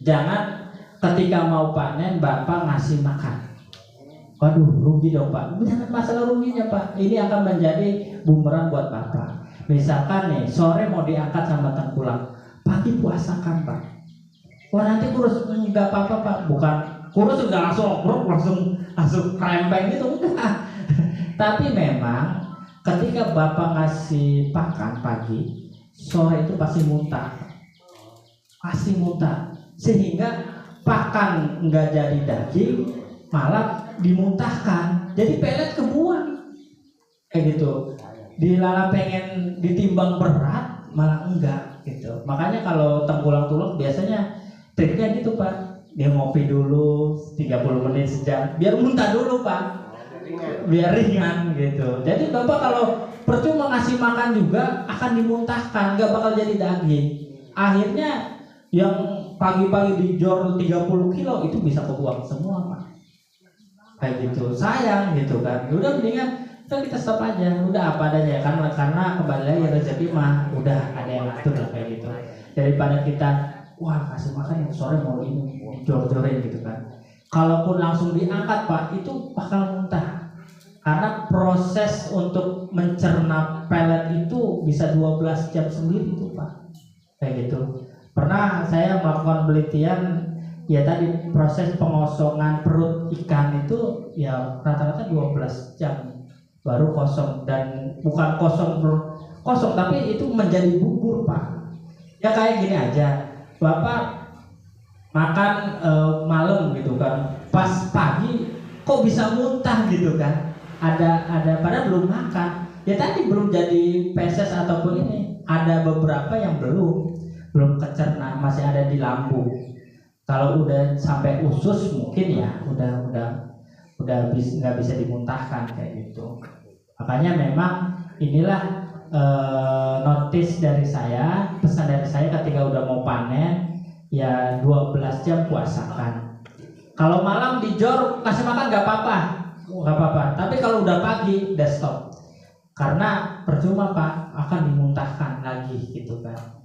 jangan ketika mau panen Bapak ngasih makan. Waduh, rugi dong Pak. Jangan masalah ruginya Pak. Ini akan menjadi bumerang buat Bapak. Misalkan nih, sore mau diangkat sama tengkulak, pagi puasakan Pak. Wah nanti kurus, enggak apa-apa Pak. Bukan kurus enggak langsung krempeng gitu, enggak. Tapi memang ketika Bapak ngasih pakan pagi, sore itu pasti muntah. Pasti muntah. Sehingga pakan enggak jadi daging, malah dimuntahkan, jadi pelet kebuang kayak gitu. Dilala pengen ditimbang berat, malah enggak gitu. Makanya kalau tengkulak tulak biasanya triknya gitu Pak, dia ngopi dulu 30 menit sejam, biar muntah dulu Pak, biar ringan gitu. Jadi Bapak kalau percuma ngasih makan juga akan dimuntahkan, nggak bakal jadi daging. Akhirnya yang pagi-pagi dijor 30 kilo itu bisa kebuang semua Pak. Kayak gitu, sayang gitu kan. Udah mendingan kita stop aja, udah apa adanya kan, karena kembali lagi rezeki mah udah ada yang ngatur lah kayak gitu. Daripada kita wah kasih makan yang sore mau ini jor-jorin gitu kan. Kalaupun langsung diangkat Pak, itu bakal muntah. Karena proses untuk mencerna pelet itu bisa 12 jam sendiri tuh Pak. Kayak gitu. Pernah saya melakukan penelitian, ya tadi proses pengosongan perut ikan itu ya rata-rata 12 jam baru kosong, dan bukan kosong tapi itu menjadi bubur Pak. Ya kayak gini aja, Bapak makan malam gitu kan, pas pagi kok bisa muntah gitu kan, ada padahal belum makan, ya tadi belum jadi feses ataupun ini, ada beberapa yang belum kecerna, masih ada di lambung. Kalau udah sampai usus mungkin ya udah nggak bisa dimuntahkan kayak gitu. Makanya memang inilah notice dari saya, pesan dari saya ketika udah mau panen ya 12 jam puasakan. Kalau malam dijor kasih makan nggak apa-apa. Tapi kalau udah pagi udah stop. Karena percuma Pak, akan dimuntahkan lagi gitu kan.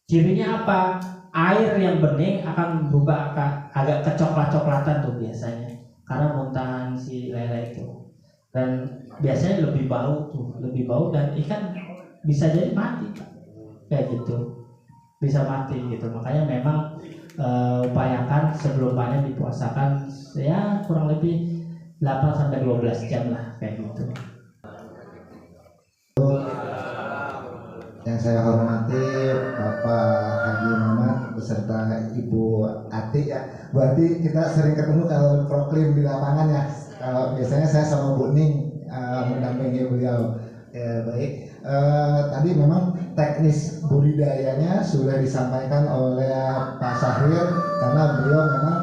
Cirinya apa? Air yang bening akan berubah agak kecoklat-coklatan tuh biasanya, karena muntahan si lele itu, dan biasanya lebih bau dan ikan bisa jadi mati kayak gitu, bisa mati gitu. Makanya memang upayakan sebelum panen dipuasakan ya kurang lebih 8-12 jam lah kayak gitu. Yang saya hormati Bapak Haji Mamat beserta Ibu Ati ya. Berarti kita sering ketemu kalau proklim di lapangan ya. Kalau biasanya saya sama Bu Ning mendampingi beliau. Ya, baik. Tadi memang teknis budidayanya sudah disampaikan oleh Pak Sahir, karena beliau memang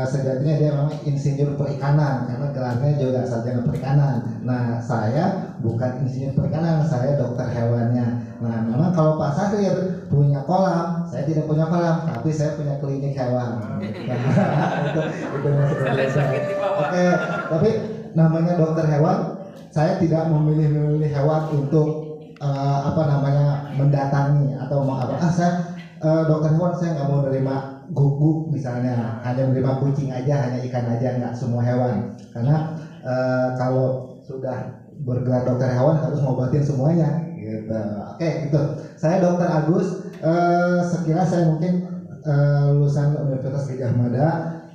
sejatinya dia memang insinyur perikanan, karena gelarnya juga sarjana perikanan. Nah, saya bukan insinyur perikanan, saya dokter hewannya. Nah, memang kalau Pak Sahir punya kolam, saya tidak punya kolam, tapi saya punya klinik hewan. Itu Oke, tapi namanya dokter hewan, saya tidak memilih hewan untuk mendatangi atau mau apa. Saya dokter hewan, saya nggak mau nerima guguk misalnya, hanya menerima kucing aja, hanya ikan aja, nggak semua hewan. Karena kalau sudah bergelar dokter hewan harus ngobatin semuanya gitu. Oke, gitu. Saya Dokter Agus, sekilas saya mungkin lulusan Universitas Gadjah Mada,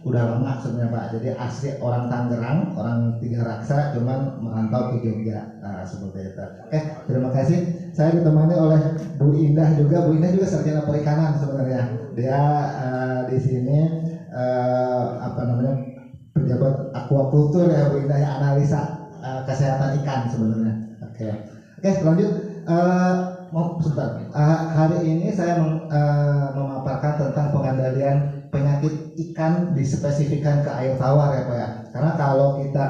udah lama sebenarnya Pak. Jadi asli orang Tangerang, orang Tiga Raksa, cuman merantau ke Jogja, seperti itu. Oke, terima kasih. Saya ditemani oleh Bu Indah juga. Bu Indah juga sarjana perikanan sebenarnya. Dia di sini pejabat akuakultur ya Bu Indah, ya, analisa kesehatan ikan sebenarnya. Oke, lanjut. Hari ini saya memaparkan tentang pengendalian penyakit ikan dispesifikkan ke air tawar ya Pak ya. Karena kalau kita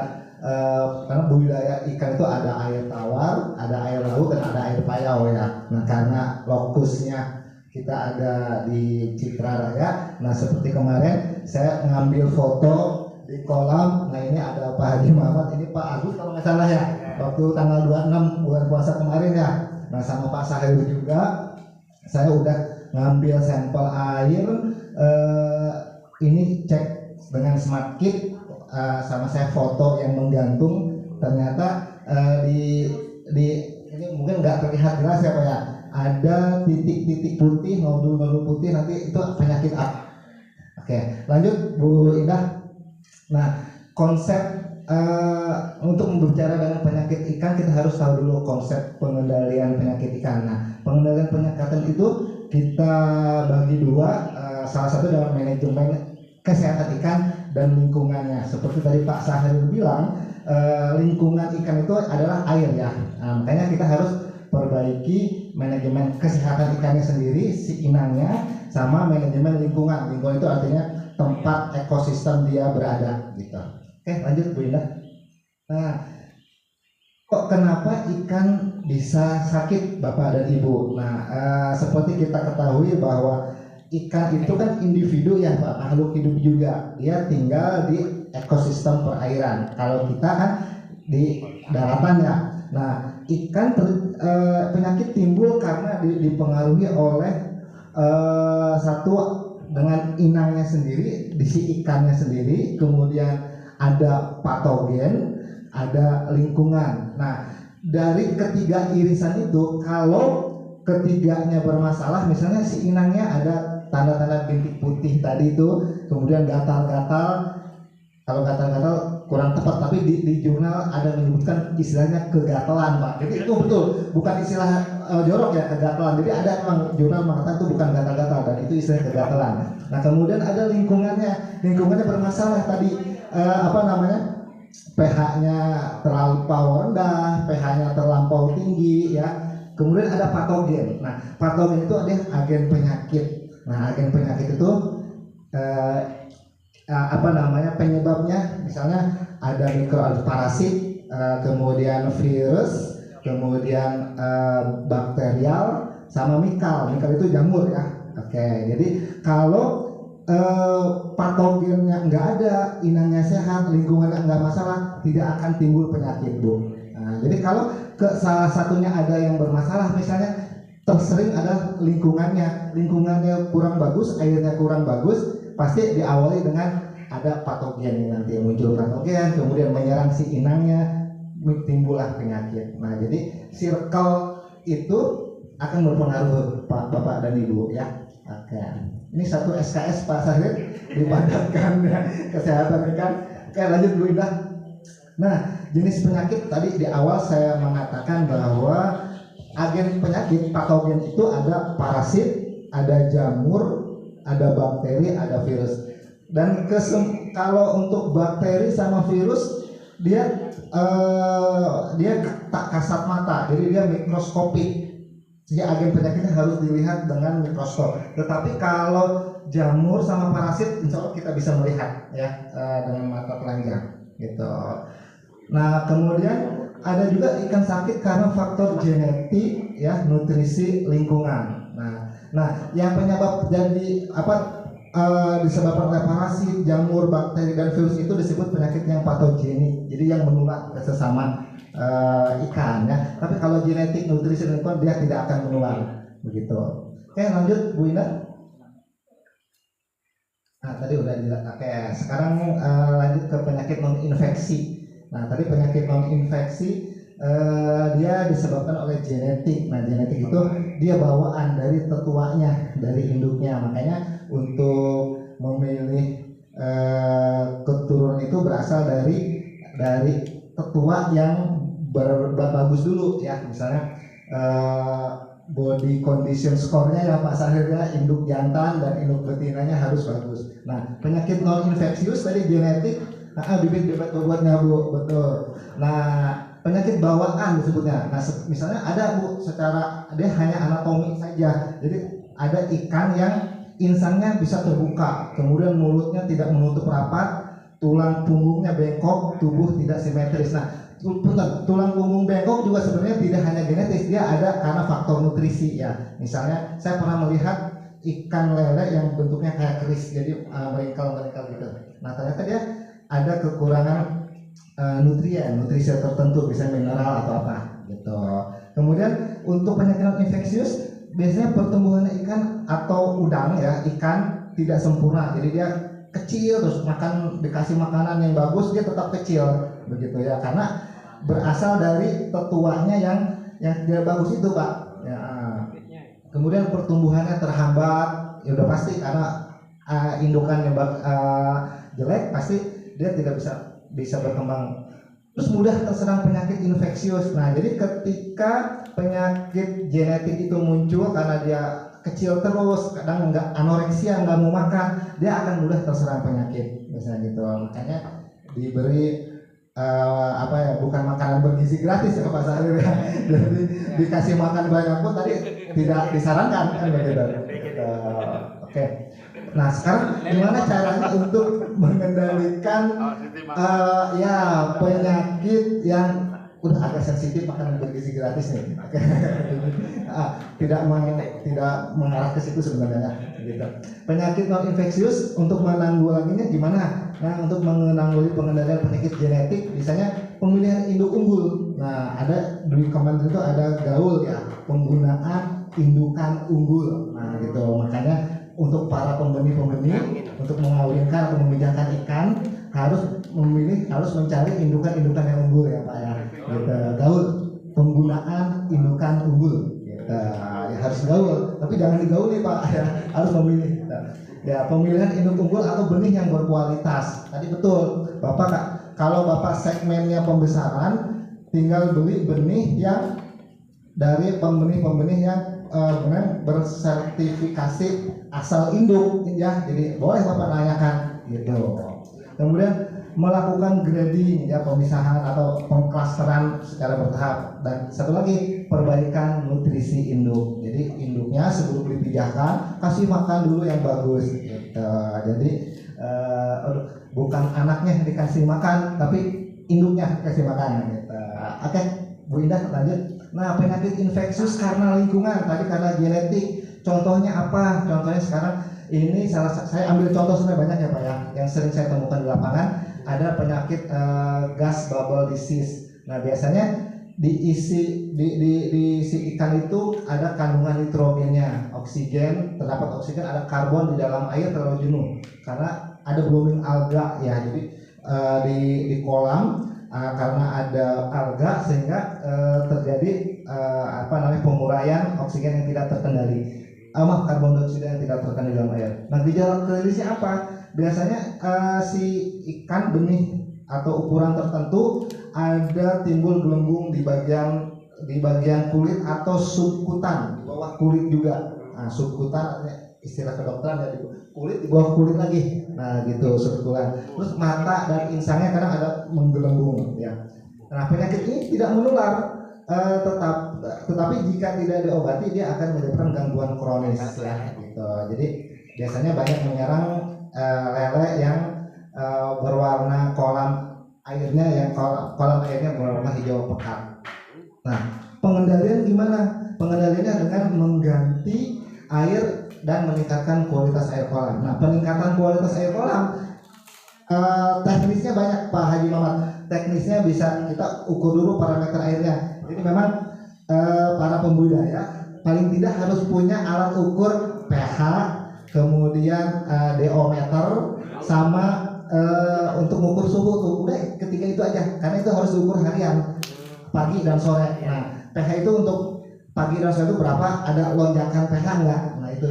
karena budidaya ikan itu ada air tawar, ada air laut, dan ada air payau ya. Nah, karena lokusnya kita ada di Citra Raya. Nah, seperti kemarin saya ngambil foto di kolam. Nah, ini ada Pak Haji Mamat, ini Pak Agus kalau nggak salah ya, waktu tanggal 26 bulan puasa kemarin ya. Nah, sama Pak Sahir juga saya udah ngambil sampel air, ini cek dengan smart kit sama saya foto yang menggantung, ternyata di ini mungkin nggak terlihat jelas ya Pak ya, ada titik-titik putih, nodul-nodul putih, nanti itu penyakit apa. Oke, lanjut Bu Indah. Nah, konsep untuk berbicara dengan penyakit ikan, kita harus tahu dulu konsep pengendalian penyakit ikan. Nah, pengendalian penyakit itu kita bagi dua, salah satu dalam manajemen kesehatan ikan dan lingkungannya. Seperti tadi Pak Sahril bilang, lingkungan ikan itu adalah air ya. Nah, makanya kita harus perbaiki manajemen kesehatan ikannya sendiri, si inangnya, sama manajemen lingkungan. Lingkungan itu artinya tempat ekosistem dia berada gitu. Oke, lanjut Bu Indah. Nah, kok kenapa ikan bisa sakit Bapak dan Ibu? Nah, seperti kita ketahui bahwa ikan itu kan individu ya Pak, makhluk hidup juga. Dia tinggal di ekosistem perairan. Kalau kita kan di daratan ya. Nah, ikan penyakit timbul karena dipengaruhi oleh satu dengan inangnya sendiri, di si ikannya sendiri, kemudian ada patogen, ada lingkungan. Nah, dari ketiga irisan itu, kalau ketiganya bermasalah, misalnya si inangnya ada tanda-tanda bintik putih tadi itu, kemudian gatal-gatal. Kalau gatal-gatal kurang tepat, tapi di jurnal ada menyebutkan istilahnya kegatalan Pak. Jadi itu betul, bukan istilah jorok ya, kegatalan. Jadi ada memang jurnal mengatakan itu bukan gatal-gatal, dan itu istilah kegatalan. Nah, kemudian ada lingkungannya bermasalah tadi, pH-nya terlampau rendah, pH-nya terlampau tinggi ya. Kemudian ada patogen. Nah, patogen itu ada agen penyakit. Nah, agen penyakit itu penyebabnya, misalnya ada mikroparasit, kemudian virus, kemudian bakterial, sama mikal. Mikal itu jamur ya. Oke, jadi kalau patogennya nggak ada, inangnya sehat, lingkungannya nggak masalah, tidak akan timbul penyakit Bu. Nah, jadi kalau salah satunya ada yang bermasalah, misalnya tersering ada lingkungannya kurang bagus, airnya kurang bagus, pasti diawali dengan ada patogen nanti muncul patogen, kemudian menyerang si inangnya, timbullah penyakit. Nah, jadi circle itu akan berpengaruh Bapak dan Ibu ya. Oke. Ini satu SKS Pak Sahril dipadatkan ya, kesehatan ikan. Oke, lanjut Bu Indah. Nah, jenis penyakit tadi di awal saya mengatakan bahwa agen penyakit patogen itu ada parasit, ada jamur, ada bakteri, ada virus. Dan kalau untuk bakteri sama virus dia tak kasat mata, jadi dia mikroskopik. Jadi agen penyakitnya harus dilihat dengan mikroskop. Tetapi kalau jamur sama parasit, insya Allah kita bisa melihat ya dengan mata telanjang gitu. Nah, kemudian ada juga ikan sakit karena faktor genetik ya, nutrisi, lingkungan. Nah, yang penyebab jadi disebabkan oleh parasit, jamur, bakteri dan virus itu disebut penyakit yang patogenik. Jadi yang menular ke sesama ikan ya. Tapi kalau genetik, nutrisi, lingkungan dia tidak akan menular begitu. Oke, lanjut Bu Indah. Nah, tadi udah jelas. Oke, sekarang lanjut ke penyakit non infeksi. Nah, tadi penyakit non infeksi dia disebabkan oleh genetik. Nah, genetik itu dia bawaan dari tetuanya, dari induknya. Makanya untuk memilih keturunan itu berasal dari tetua yang bagus dulu ya. Misalnya body condition score-nya ya Pak Sahril ya, induk jantan dan induk betinanya harus bagus. Nah, penyakit non infeksius tadi genetik, bibit-bibit bobotnya Bu, betul. Nah, penyakit bawaan disebutnya. Nah, misalnya ada Bu, secara dia hanya anatomi saja. Jadi ada ikan yang insangnya bisa terbuka, kemudian mulutnya tidak menutup rapat, tulang punggungnya bengkok, tubuh tidak simetris. Nah, tulang punggung bengkok juga sebenarnya tidak hanya genetis, dia ada karena faktor nutrisi ya. Misalnya saya pernah melihat ikan lele yang bentuknya kayak keris, jadi meringkal gitu. Nah, ternyata dia ada kekurangan nutrisi tertentu, bisa mineral atau apa gitu. Kemudian untuk penyakit non infeksius, biasanya pertumbuhan ikan atau udang ya, ikan tidak sempurna, jadi dia kecil, terus dikasih makanan yang bagus dia tetap kecil begitu ya, karena berasal dari tetuanya yang tidak bagus itu Pak ya. Kemudian pertumbuhannya terhambat ya udah pasti, karena indukan yang jelek pasti dia tidak bisa berkembang. Terus mudah terserang penyakit infeksius. Nah, jadi ketika penyakit genetik itu muncul karena dia kecil terus, kadang nggak anoreksia, nggak mau makan, dia akan mudah terserang penyakit, misalnya gitu. Makanya diberi bukan makanan bergizi gratis ya Pak Sahir ya. Jadi dikasih makan banyak pun tadi tidak disarankan kan begitu. Oke. Nah sekarang gimana caranya untuk mengendalikan penyakit yang udah agak sensitif makanan bergizi gratis nih. tidak mengarah ke situ sebenarnya gitu. Penyakit non infeksius untuk menanggulanginya gimana? Nah, untuk pengendalian penyakit genetik misalnya pemilihan induk unggul. Nah, ada di Kementerian itu ada gaul ya, penggunaan indukan unggul. Nah, gitu. Makanya untuk para pembenih untuk mengawinkan atau memindahkan ikan harus mencari indukan-indukan yang unggul ya Pak ya. Gitu. Gaul penggunaan indukan unggul. Gitu. Ya, harus gaul, tapi jangan digauli Pak ya, harus memilih. Gitu. Ya, pemilihan induk unggul atau benih yang berkualitas. Tadi betul, Bapak kalau Bapak segmennya pembesaran, tinggal beli benih yang dari pembenih-pembenih yang bersertifikasi asal induk ya. Jadi boleh Bapak tanyakan gitu. Kemudian melakukan grading ya, pemisahan atau pengklasteran secara bertahap. Dan satu lagi, perbaikan nutrisi induk. Jadi induknya sebelum dipindahkan kasih makan dulu yang bagus gitu. Jadi bukan anaknya dikasih makan tapi induknya dikasih makan gitu. Oke, Bu Indah lanjut. Nah, penyakit infeksius karena lingkungan, tadi karena genetik. Contohnya apa? Contohnya sekarang ini saya ambil contoh sebenarnya banyak ya Pak ya, yang sering saya temukan di lapangan. Ada penyakit gas bubble disease. Nah, biasanya diisi ikan itu ada kandungan nitrogennya, oksigen, terdapat oksigen, ada karbon di dalam air terlalu jenuh karena ada blooming alga ya. Jadi di kolam karena ada alga sehingga terjadi penguraian oksigen yang tidak terkendali. Karbon dioksida yang tidak terkendali dalam air. Nah, gejala klinisnya apa? Biasanya si ikan benih atau ukuran tertentu ada timbul gelembung di bagian kulit atau subkutan, di bawah kulit juga. Nah, subkutan istilah kedokteran ya, kulit di bawah kulit lagi. Nah, gitu subkutan. Terus mata dan insangnya kadang ada menggelembung ya. Nah, penyakit ini tidak menular, tetapi jika tidak diobati dia akan menyebabkan gangguan kronis ya gitu. Jadi biasanya banyak menyerang lele yang berwarna kolam airnya berwarna hijau pekat. Nah, pengendalian gimana? Pengendaliannya dengan mengganti air dan meningkatkan kualitas air kolam. Nah, peningkatan kualitas air kolam teknisnya banyak Pak Haji Mamat. Teknisnya bisa kita ukur dulu parameter airnya. Jadi memang para pembudidaya paling tidak harus punya alat ukur pH, kemudian deometer, sama untuk mengukur suhu tuh. Udah ketiga itu aja, karena itu harus diukur harian, pagi dan sore. Nah, pH itu untuk pagi dan sore itu berapa? Ada lonjakan pH enggak? Nah, itu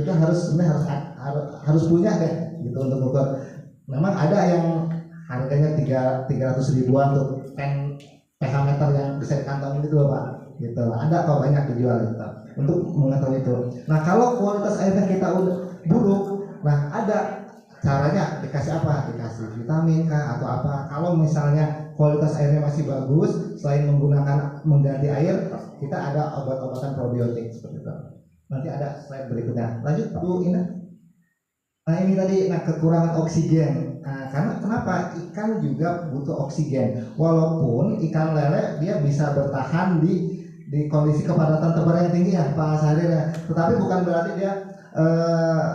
harus punya deh gitu untuk ukur. Memang ada yang harganya 300 ribuan tuh pen pH meter yang bisa dikantongin itu loh Pak. Gitu. Ada kok banyak dijual gitu untuk mengetahui itu. Nah, kalau kualitas airnya kita udah buruk, nah ada caranya, dikasih apa? Dikasih vitamin kah atau apa? Kalau misalnya kualitas airnya masih bagus, selain mengganti air, kita ada obat-obatan probiotik seperti itu. Nanti ada slide berikutnya. Lanjut Bu Ina. Nah, ini tadi kekurangan oksigen. Nah, karena kenapa? Ikan juga butuh oksigen. Walaupun ikan lele dia bisa bertahan di kondisi kepadatan tebar yang tinggi ya Pak Sahrir ya. Tetapi bukan berarti dia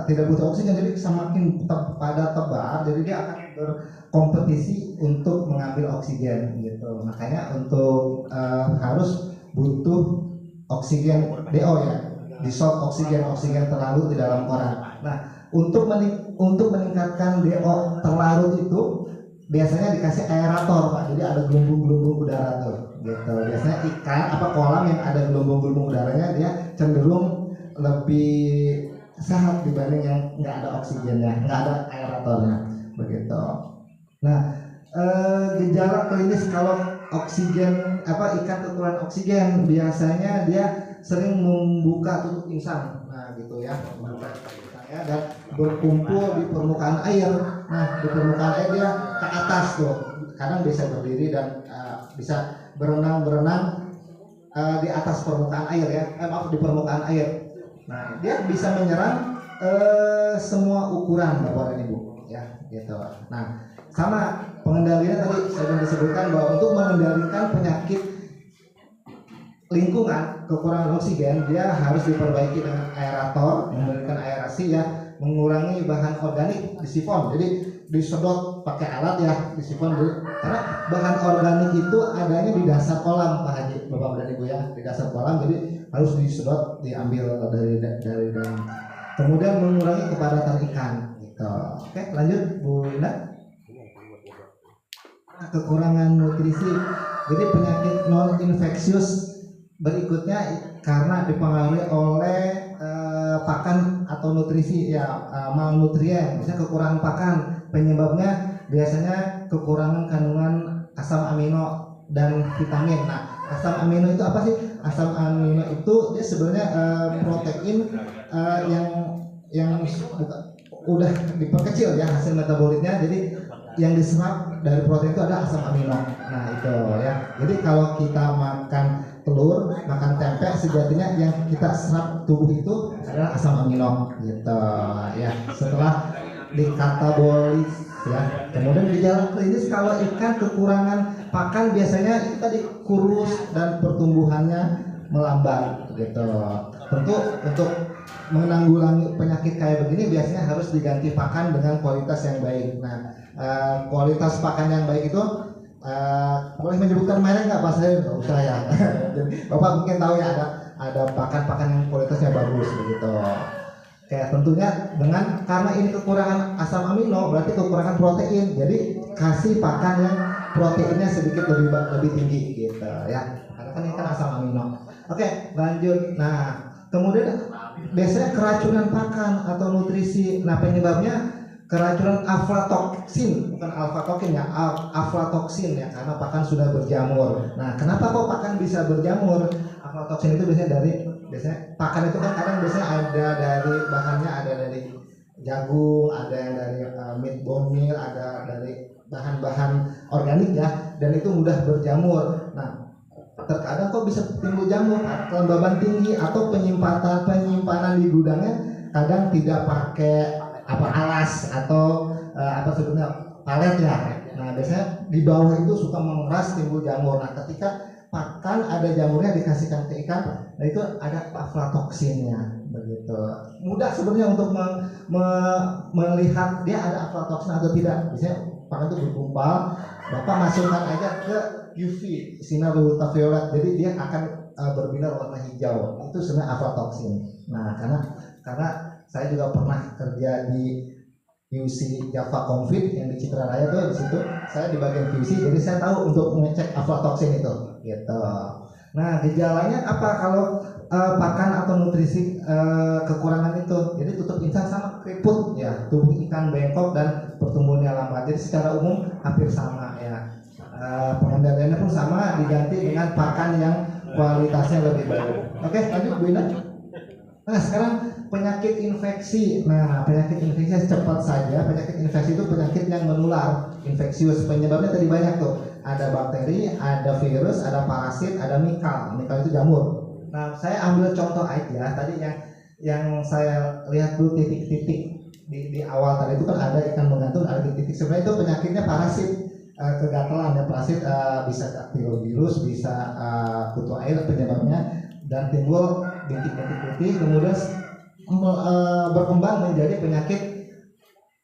tidak butuh oksigen. Jadi semakin padat tebar, jadi dia akan berkompetisi untuk mengambil oksigen gitu. Makanya untuk harus butuh oksigen DO ya, dissolved oksigen terlalu di dalam koran. Nah, untuk meningkatkan DO terlarut itu biasanya dikasih aerator Pak, jadi ada gelombang-gelombang udara tuh gitu. Biasanya ikan kolam yang ada gelombang-gelombang udaranya dia cenderung lebih sehat dibanding yang nggak ada oksigennya, nggak ada aeratornya begitu. Nah, gejala klinis kalau oksigen ikan kekurangan oksigen biasanya dia sering membuka tutup insang, nah gitu ya, membuka insangnya dan berkumpul di permukaan air. Nah di permukaan air dia ke atas tuh, kadang bisa berdiri dan bisa berenang di atas permukaan air ya, di permukaan air. Nah dia bisa menyerang semua ukuran Bapak dan Ibu ya gitu. Nah sama pengendaliannya tadi saya disebutkan bahwa untuk mengendalikan penyakit lingkungan kekurangan oksigen dia harus diperbaiki dengan aerator, memberikan aerasi ya, mengurangi bahan organik di sifon. Jadi disedot pakai alat ya, di sifon dulu. Karena bahan organik itu adanya di dasar kolam Pak Haji, Bapak dan Ibu ya, di dasar kolam. Jadi harus disedot, diambil dari dalam. Kemudian mengurangi kepadatan ikan gitu. Oke, lanjut Bu Indah. Kekurangan nutrisi. Jadi penyakit non infeksius berikutnya karena dipengaruhi oleh pakan atau nutrisi ya, malnutrien, misalnya kekurangan pakan. Penyebabnya biasanya kekurangan kandungan asam amino dan vitamin. Nah, asam amino itu apa sih? Asam amino itu dia sebenarnya protein yang udah diperkecil ya hasil metabolitnya. Jadi yang diserap dari protein itu adalah asam amino. Nah itu ya. Jadi kalau kita makan telur, makan tempe, sejatinya yang kita serap tubuh itu adalah asam amino gitu ya. Setelah dikatabolis ya. Kemudian gejala klinis kalau ikan kekurangan pakan biasanya itu tadi kurus dan pertumbuhannya melambat gitu. Tentu untuk menanggulangi penyakit kayak begini biasanya harus diganti pakan dengan kualitas yang baik. Nah, kualitas pakan yang baik itu boleh menyebutkan merek nggak Pak? Saya nggak usah ya. Bapak mungkin tahu ya ada pakan-pakan yang kualitasnya bagus begitu. Kayak tentunya karena ini kekurangan asam amino berarti kekurangan protein. Jadi kasih pakan yang proteinnya sedikit lebih tinggi gitu ya. Karena kan ini kan asam amino. Oke, lanjut. Nah, kemudian biasanya keracunan pakan atau nutrisi. Nah, penyebabnya keracunan aflatoksin, bukan alfa-tokin ya, aflatoksin ya, karena pakan sudah berjamur. Nah, kenapa kok pakan bisa berjamur? Aflatoksin itu biasanya pakan itu kan kadang biasanya ada dari bahannya, ada dari jagung, ada yang dari meat bone meal, ada dari bahan-bahan organik ya, dan itu mudah berjamur. Nah, terkadang kok bisa timbul jamur, kelembaban tinggi atau penyimpanan di gudangnya kadang tidak pakai alas atau sebetulnya palet ya. Nah biasanya di bawah itu suka mengeras, timbul jamur. Nah ketika pakan ada jamurnya dikasihkan ke ikan, nah itu ada aflatoksinnya begitu. Mudah sebenarnya untuk melihat dia ada aflatoksin atau tidak. Biasanya pakan itu bergumpal, Bapak masukkan aja ke UV, sinar ultraviolet, jadi dia akan berbinar warna hijau. Itu sebenarnya aflatoksin. Nah karena saya juga pernah kerja di QC Java Confit yang di Citra Raya tuh, di situ saya di bagian QC, jadi saya tahu untuk mengecek aflatoksin itu gitu. Nah gejalanya apa kalau pakan atau nutrisi kekurangan itu? Jadi tutup insang sama keriput ya, tubuh ikan bengkok dan pertumbuhannya lambat. Jadi secara umum hampir sama ya. Pengendaliannya pun sama, diganti dengan pakan yang kualitasnya lebih baik. Oke, lanjut Bu Indah. Nah sekarang penyakit infeksi. Nah penyakit infeksi cepat saja. Penyakit infeksi itu penyakit yang menular, infeksius. Penyebabnya tadi banyak tuh. Ada bakteri, ada virus, ada parasit, ada mikal. Mikal itu jamur. Nah saya ambil contoh aja. Tadi yang saya lihat dulu titik-titik di awal tadi itu kan ada ikan menggantung, ada titik-titik. Sebenarnya itu penyakitnya parasit. Kegatalan ya, parasit bisa daktilovirus, bisa kutu air penyebabnya, dan timbul bintik-bintik putih, kemudian berkembang menjadi penyakit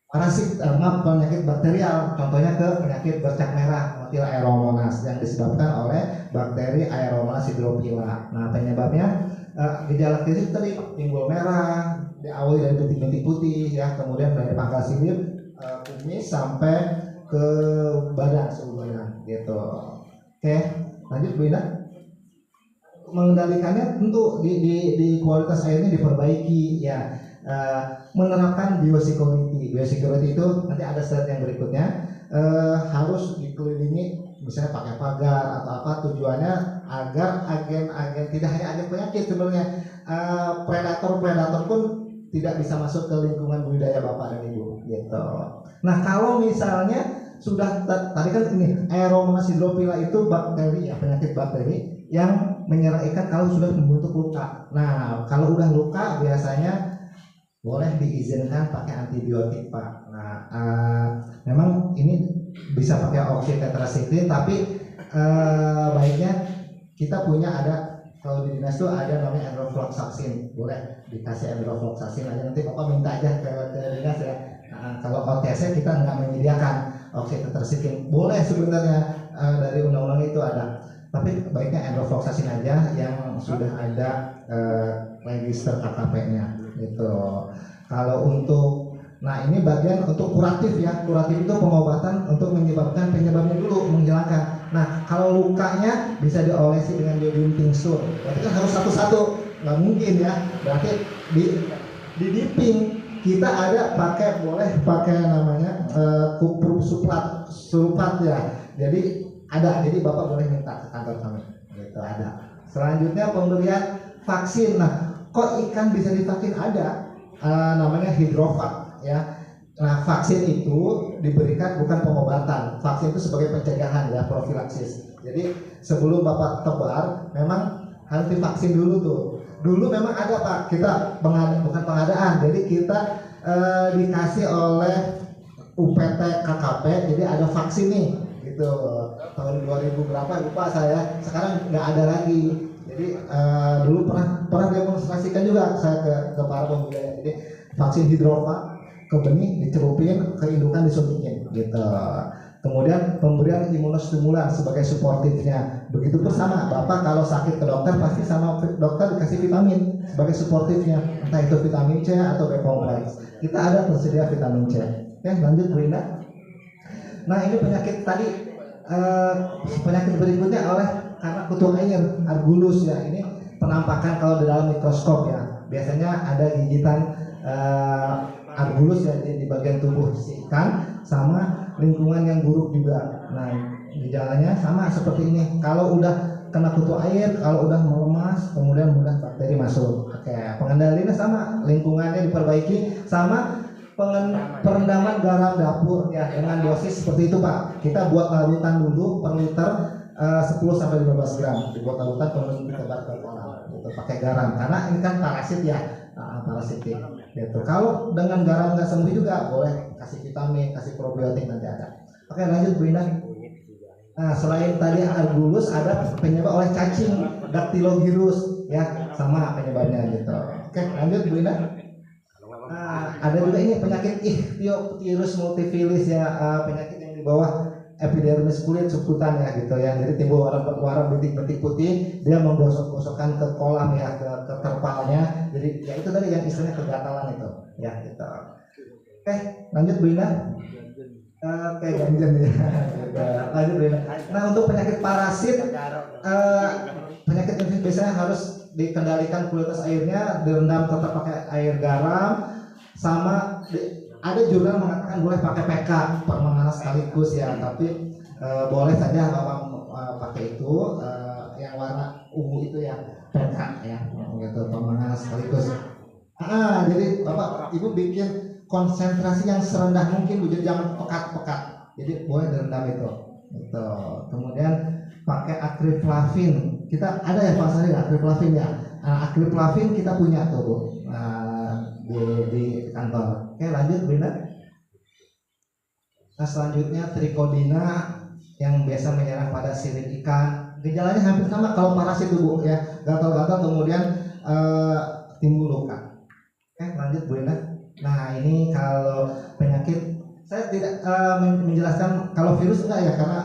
parasit, penyakit bakterial. Contohnya ke penyakit bercak merah, Motil aeromonas, yang disebabkan oleh bakteri Aeromonas hydrophila. Nah penyebabnya gejala klinis tadi timbul merah, diawali dari bintik-bintik putih ya, kemudian dari pangkal sirip, kumis sampai ke badan, seluruh badan gitu. Oke, lanjut Bu Ina. Mengendalikannya tentu di kualitas airnya diperbaiki ya. Menerapkan biosecurity. Biosecurity itu nanti ada slide yang berikutnya, harus dikelilingi misalnya pakai pagar atau apa, tujuannya agar agen-agen, tidak hanya agen penyakit sebenarnya, predator pun tidak bisa masuk ke lingkungan budidaya Bapak dan Ibu gitu. Nah, kalau misalnya sudah tadi kan ini Aeromonas hydrophila itu bakteri ya, penyakit bakteri yang menyerang ikan kalau sudah membentuk luka. Nah, kalau udah luka biasanya boleh diizinkan pakai antibiotik Pak. Nah, memang ini bisa pakai oxytetracycline, tapi baiknya kita punya ada, kalau di dinas itu ada namanya enrofloxacin, boleh dikasih enrofloxacin aja, nanti Bapak minta aja ke dinas ya. Kalau OTC kita nggak menyediakan oxytetracycline, boleh sebenarnya, dari undang-undang itu ada, tapi baiknya enrofloxacin aja yang sudah ada register KKP-nya gitu. Kalau untuk, nah ini bagian untuk kuratif ya, kuratif itu pengobatan untuk menyebabkan penyebabnya dulu, menghilangkan. Nah, kalau lukanya bisa diolesi dengan iodine tincture, berarti kan harus satu-satu, nggak mungkin ya, berarti di dipping kita ada pakai, boleh pakai namanya kupru sulfat ya, jadi ada, jadi Bapak boleh minta ke kantor kami gitu, ada. Selanjutnya pemberian vaksin. Nah, kok ikan bisa divaksin? Ada namanya hidrovac ya. Nah, vaksin itu diberikan bukan pengobatan, vaksin itu sebagai pencegahan ya, profilaksis. Jadi sebelum Bapak tebar memang harus divaksin dulu tuh. Dulu memang ada Pak, kita bukan pengadaan, jadi kita dikasih oleh UPT KKP, jadi ada vaksin nih gitu, tahun 2000 berapa lupa saya, sekarang nggak ada lagi. Jadi dulu pernah demonstrasikan juga saya ke para pembudidaya. Jadi vaksin hidrovac ke benih dicelupin, ke indukan disuntikin gitu. Kemudian pemberian imunostimulan sebagai suportifnya. Begitu bersama Bapak kalau sakit ke dokter pasti sama dokter dikasih vitamin sebagai suportifnya, entah itu vitamin C atau B-kompleks. Kita ada tersedia vitamin C. Oke, lanjut Bu Ina. Nah, ini penyakit tadi, penyakit berikutnya oleh karena kutu air, Argulus ya. Ini penampakan kalau di dalam mikroskop ya. Biasanya ada gigitan Argulus ya di bagian tubuh si ikan, sama lingkungan yang buruk juga. Nah, gejalanya sama seperti ini. Kalau udah kena kutu air, kalau udah melemas, kemudian mudah bakteri masuk. Oke, pengendaliannya sama, lingkungannya diperbaiki, sama perendaman garam dapur ya dengan dosis seperti itu Pak. Kita buat larutan dulu per liter 10-15 gram, dibuat larutan kemudian ditebar ke kolam gitu, pakai garam karena ini kan parasit ya, parasitik gitu. Kalau dengan garam nggak sembuh juga boleh kasih vitamin, kasih probiotik, nanti ada. Oke, lanjut Bu Ina. Nah, selain tadi Argulus ada penyebab oleh cacing, Dactylovirus ya, sama penyebabnya gitu. Oke, lanjut Bu Ina. Nah, ada juga ini penyakit Ichthyophilus multifilis ya, penyakit yang di bawah epidermis kulit subkutan ya gitu ya. Jadi timbul warna bintik-bintik putih, dia menggosok-gosokkan ke kolam ya, ke terpalnya. Jadi ya itu tadi yang istilahnya kegatalan itu ya gitu. Oke, lanjut Bu Ina. Oke, ganjen ya. Lanjut Bu Ina. Nah, untuk penyakit parasit, penyakit infeksi biasanya harus dikendalikan kualitas airnya, direndam tetap pakai air garam, sama ada jurnal mengatakan boleh pakai PK, permanganan sekaligus ya, tapi boleh saja Bapak pakai itu yang warna ungu itu ya, PK ya, gitu, permanganan sekaligus. Jadi Bapak Ibu bikin konsentrasi yang serendah mungkin, jadi jangan pekat-pekat, jadi boleh direndam itu gitu. Kemudian pakai akriflavin, kita ada ya Pak Sari akriflavin ya. Akriflavin kita punya tuh Bu, di kantor. Oke, lanjut Bu Ina. Nah, selanjutnya trichodina yang biasa menyerang pada sirip ikan. Gejalanya hampir sama kalau parasit tuh Bu ya, gatal-gatal kemudian timbul luka. Oke, lanjut Bu Ina. Nah, ini kalau penyakit saya tidak menjelaskan kalau virus enggak ya, karena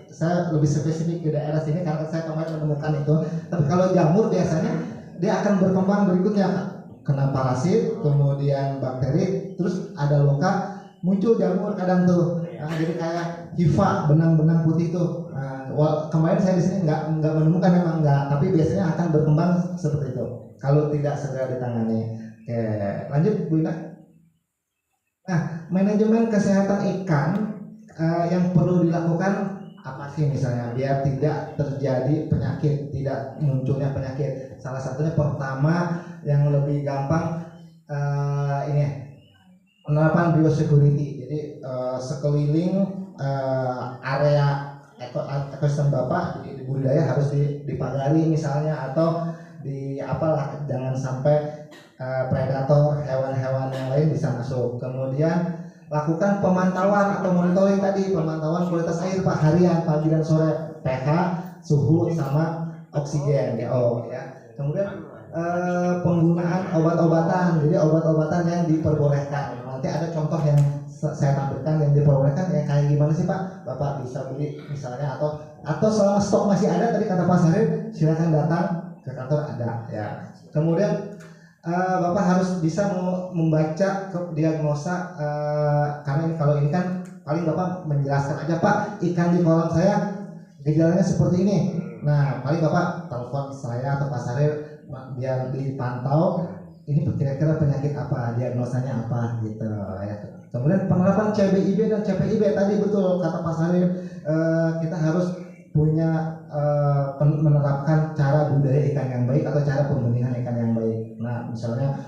saya lebih spesifik di daerah sini karena saya kemarin menemukan itu. Tapi kalau jamur biasanya dia akan berkembang berikutnya. kena parasit, kemudian bakteri, terus ada luka, muncul jamur kadang tuh. Nah, jadi kayak hifa, benang-benang putih tuh. Nah, kemarin saya di sini nggak menemukan, memang nggak, tapi biasanya akan berkembang seperti itu kalau tidak segera ditangani. Oke, lanjut Bu Ina. Nah, manajemen kesehatan ikan yang perlu dilakukan apa sih misalnya biar tidak terjadi penyakit, tidak munculnya penyakit. Salah satunya pertama yang lebih gampang ini penerapan biosecurity. Jadi sekeliling area ekosistem Bapak di budidaya harus dipagari misalnya, atau di apalah, jangan sampai predator hewan-hewan yang lain bisa masuk. Kemudian lakukan pemantauan atau monitoring tadi, pemantauan kualitas air Pak harian, pagi dan sore, pH, suhu sama oksigen GO ya. Kemudian penggunaan obat-obatan, jadi obat-obatan yang diperbolehkan. Nanti ada contoh yang saya tampilkan yang diperbolehkan ya, kayak gimana sih Pak? Bapak bisa beli misalnya, atau selama stok masih ada, tadi kata Pak Sarif, silakan datang ke kantor ada ya. Kemudian Bapak harus bisa membaca diagnosa, karena kalau ini kan paling Bapak menjelaskan aja, Pak ikan di kolam saya gejalanya seperti ini. Nah paling Bapak telepon saya atau Pak Sarif biar dipantau ini kira-kira penyakit apa, diagnosanya apa gitu ya. Kemudian penerapan CBIB dan CPIB tadi betul kata Pak Sarif, kita harus punya menerapkan cara budaya ikan yang baik atau cara pembenihan ikan yang baik. Nah misalnya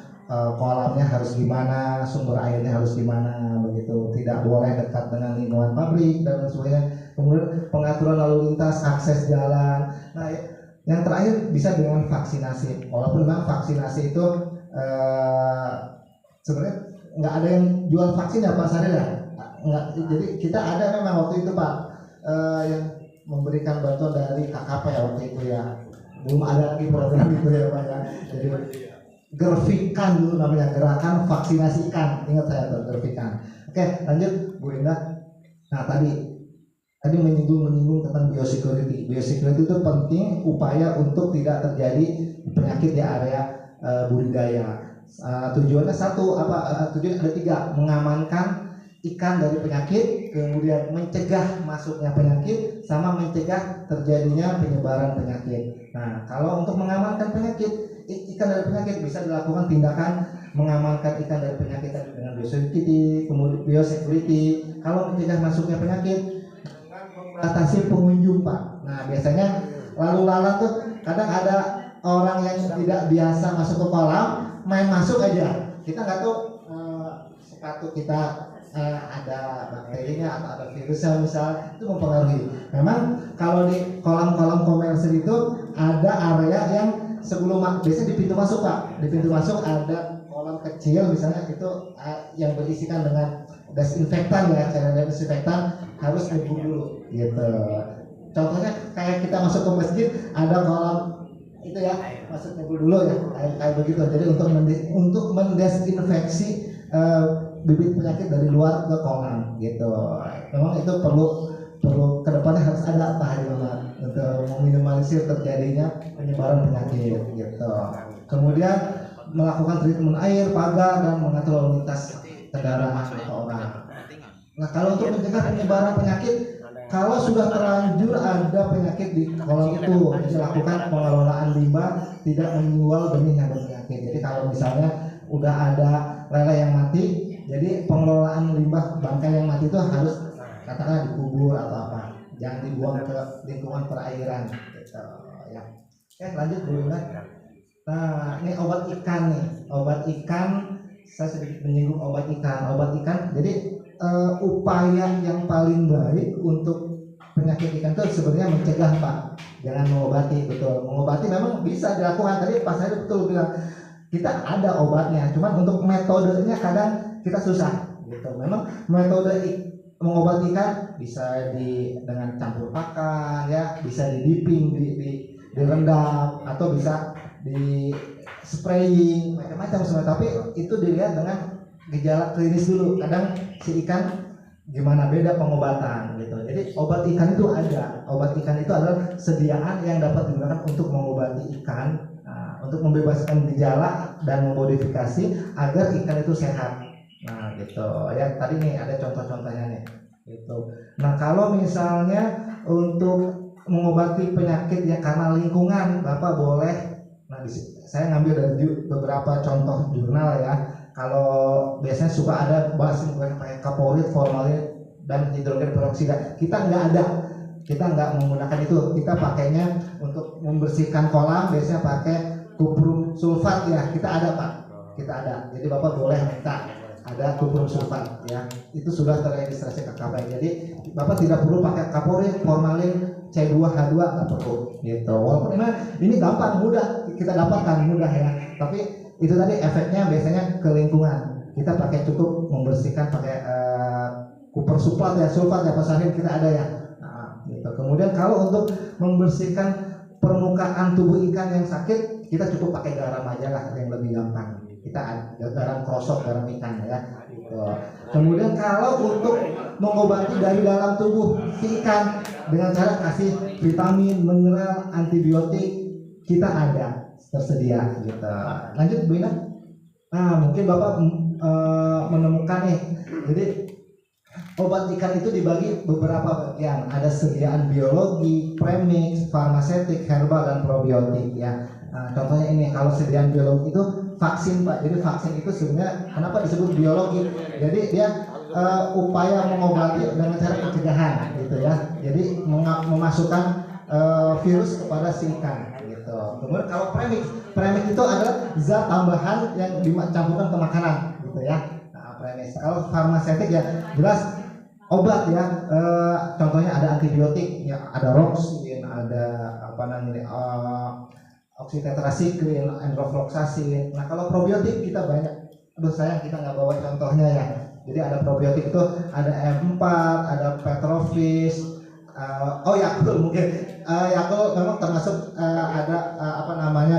kolamnya harus gimana, sumber airnya harus gimana begitu, tidak boleh dekat dengan lingkungan pabrik dan sebagainya. Kemudian pengaturan lalu lintas, akses jalan. Nah yang terakhir bisa dengan vaksinasi, walaupun memang vaksinasi itu sebenarnya nggak ada yang jual vaksin ya Pak Saril ya, nggak. Jadi kita ada memang waktu itu Pak yang memberikan bantuan dari KKP ya waktu itu ya, belum ada lagi program itu ya Pak ya. Jadi Gervikan dulu namanya, gerakan vaksinasi ikan, ingat saya tuh Gervikan. Oke lanjut Bu Indah. Nah tadi menyinggung tentang biosecurity. Biosecurity itu penting upaya untuk tidak terjadi penyakit di area budidaya. Tujuannya tujuan ada 3, mengamankan ikan dari penyakit, kemudian mencegah masuknya penyakit, sama mencegah terjadinya penyebaran penyakit. Nah kalau untuk mengamankan penyakit ikan dari penyakit bisa dilakukan tindakan mengamankan ikan dari penyakit dengan biosecurity, kemudian biosecurity. Kalau mencegah masuknya penyakit, membatasi pengunjung Pak. Nah biasanya lalu lalang tuh kadang ada orang yang tidak biasa masuk ke kolam, main masuk aja. Kita nggak tahu sepatu kita ada bakterinya atau ada virusnya misal, itu mempengaruhi. Memang kalau di kolam-kolam komersil itu ada area yang sebelum biasanya di pintu masuk Pak, di pintu masuk ada kolam kecil misalnya, itu yang berisikan dengan desinfektan ya, cairan desinfektan harus dibuang dulu gitu. Contohnya kayak kita masuk ke masjid ada kolam itu ya, masuk ngebul dulu ya, kayak begitu. Jadi untuk mendesinfeksi bibit penyakit dari luar ke kolam gitu. Memang itu perlu kedepannya harus ada Pak Haji Mamat untuk meminimalisir terjadinya penyebaran penyakit gitu. Kemudian melakukan treatment air, pagar, dan mengatur lalu lintas kendaraan atau orang. Nah kalau untuk mencegah penyebaran penyakit, kalau sudah terlanjur ada penyakit di kolam itu, jadi lakukan pengelolaan limbah, tidak menjual benih yang berpenyakit. Jadi kalau misalnya udah ada lele yang mati, jadi pengelolaan limbah bangkai yang mati itu harus katakanlah dikubur atau apa, jangan dibuang ke lingkungan perairan gitu, ya. Oke lanjut Bu Indah. Nah ini obat ikan nih, obat ikan, saya sedikit menyinggung obat ikan. Jadi upaya yang paling baik untuk penyakit ikan itu sebenarnya mencegah Pak, jangan mengobati. Betul, mengobati memang bisa dilakukan, tadi Pak Saya betul bilang kita ada obatnya, cuman untuk metodenya kadang kita susah gitu. Memang metode mengobati ikan bisa dengan campur pakan ya, bisa di dipping, direndam, atau bisa di spraying, macam-macam sebenarnya. Tapi itu dilihat dengan gejala klinis dulu. Kadang si ikan gimana beda pengobatan gitu. Jadi obat ikan itu ada. Obat ikan itu adalah sediaan yang dapat digunakan untuk mengobati ikan. Nah, untuk membebaskan gejala dan memodifikasi agar ikan itu sehat. Nah gitu ya, tadi nih ada contoh-contohnya nih gitu. Nah kalau misalnya untuk mengobati penyakit ya karena lingkungan, Bapak boleh, nah saya ngambil dari beberapa contoh jurnal ya. Kalau biasanya suka ada bahas pakai kaporit, formalin dan hidrogen peroksida, kita nggak menggunakan itu. Kita pakainya untuk membersihkan kolam biasanya pakai kuprum sulfat ya. Kita ada Pak, kita ada. Jadi Bapak boleh minta ada kuprum sulfat ya. Itu sudah terregistrasi KKP. Jadi Bapak tidak perlu pakai kaporit, formalin, C2H2 nggak perlu gitu. Walaupun ini gampang, mudah kita dapatkan, mudah ya. Tapi itu tadi efeknya biasanya ke lingkungan. Kita pakai cukup membersihkan pakai kuprum sulfat ya, pasarin kita ada ya. Gitu. Kemudian kalau untuk membersihkan permukaan tubuh ikan yang sakit, kita cukup pakai garam aja lah yang lebih gampang. Kita ada garam krosok, garam ikan ya. Gitu. Kemudian kalau untuk mengobati dari dalam tubuh si ikan dengan cara kasih vitamin, mineral, antibiotik, kita ada tersedia. Gitu. Lanjut Bu Ina. Nah mungkin Bapak menemukan nih. Jadi obat ikan itu dibagi beberapa bagian. Ada sediaan biologi, premix, farmasetik, herbal, dan probiotik ya. Nah, contohnya ini kalau sediaan biologi itu vaksin Pak. Jadi vaksin itu sebenarnya kenapa disebut biologi? Jadi dia upaya mengobati dengan cara pencegahan gitu ya. Jadi memasukkan virus kepada si ikan gitu. Kemudian kalau premix itu adalah zat tambahan yang dicampurkan ke makanan gitu ya. Nah, premix. Kalau farmasetik ya jelas obat ya, contohnya ada antibiotik ya, ada roxin, ada apa namanya oxytetracycline, enrofloxacin. Nah kalau probiotik kita banyak, aduh sayang kita nggak bawa contohnya ya. Jadi ada probiotik itu ada M4, ada Petrofish, Yakult mungkin. Yakult memang termasuk ada apa namanya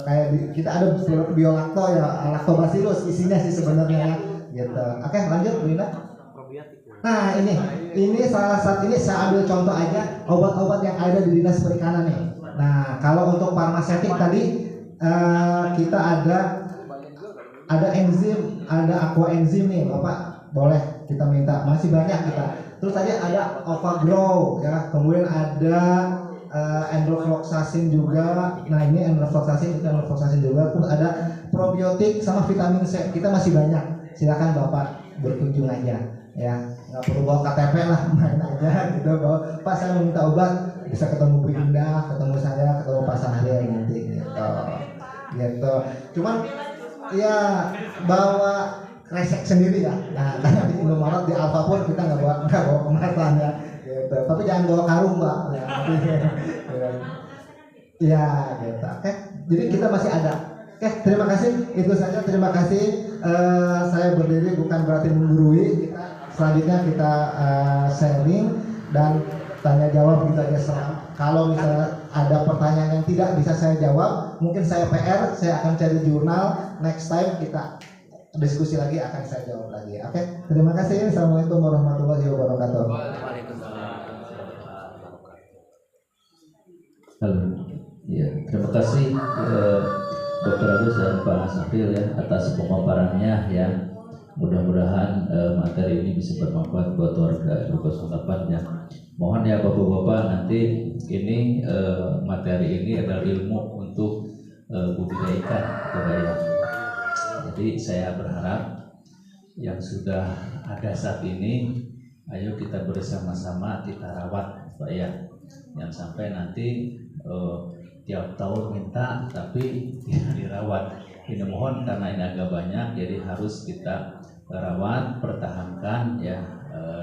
kayak kita ada biolacto ya, lactobacillus isinya sih sebenarnya gitu. Oke lanjut Bu Ina. Nah ini salah satu, ini saya ambil contoh aja obat-obat yang ada di Dinas Perikanan nih. Nah kalau untuk farmasetik tadi kita ada enzim, ada aqua enzim nih Bapak boleh kita minta, masih banyak kita. Terus tadi ada Ovagrow ya, kemudian ada enrofloxacin juga. Nah ini enrofloxacin juga. Terus ada probiotik sama vitamin C, kita masih banyak. Silakan Bapak berkunjung aja ya, nggak perlu bawa KTP lah, main aja gitu. Bawa Pak saya minta obat, bisa ketemu Bu Indah, ketemu saya, ketemu Pak Sahrial nanti gitu. Cuman ya bawa kresek sendiri ya. Nah karena di Indomaret, di Alfapur kita nggak bawa kemasan ya gitu. Tapi jangan bawa karung Pak ya. Ya gitu. Oke, jadi kita masih ada. Oke, terima kasih. Itu saja, terima kasih. Saya berdiri bukan berarti menggurui. Selanjutnya kita sharing dan tanya jawab gitu aja. Kalau misalnya ada pertanyaan yang tidak bisa saya jawab, mungkin saya PR, saya akan cari jurnal. Next time kita diskusi lagi, akan saya jawab lagi. Oke, terima kasih. Assalamualaikum warahmatullahi wabarakatuh. Halo, ya terima kasih Dr. Agus dan Pak Sahrial ya atas pemaparannya ya. Mudah-mudahan materi ini bisa bermanfaat buat warga 208 ya. Mohon ya Bapak-bapak, nanti ini materi ini adalah ilmu untuk budidaya ikan gitu ya. Jadi saya berharap yang sudah ada saat ini, ayo kita bersama-sama kita rawat Pak ya. Yang sampai nanti tiap tahun minta tapi tidak dirawat. Ini mohon karena ini agak banyak, jadi harus kita rawat, pertahankan ya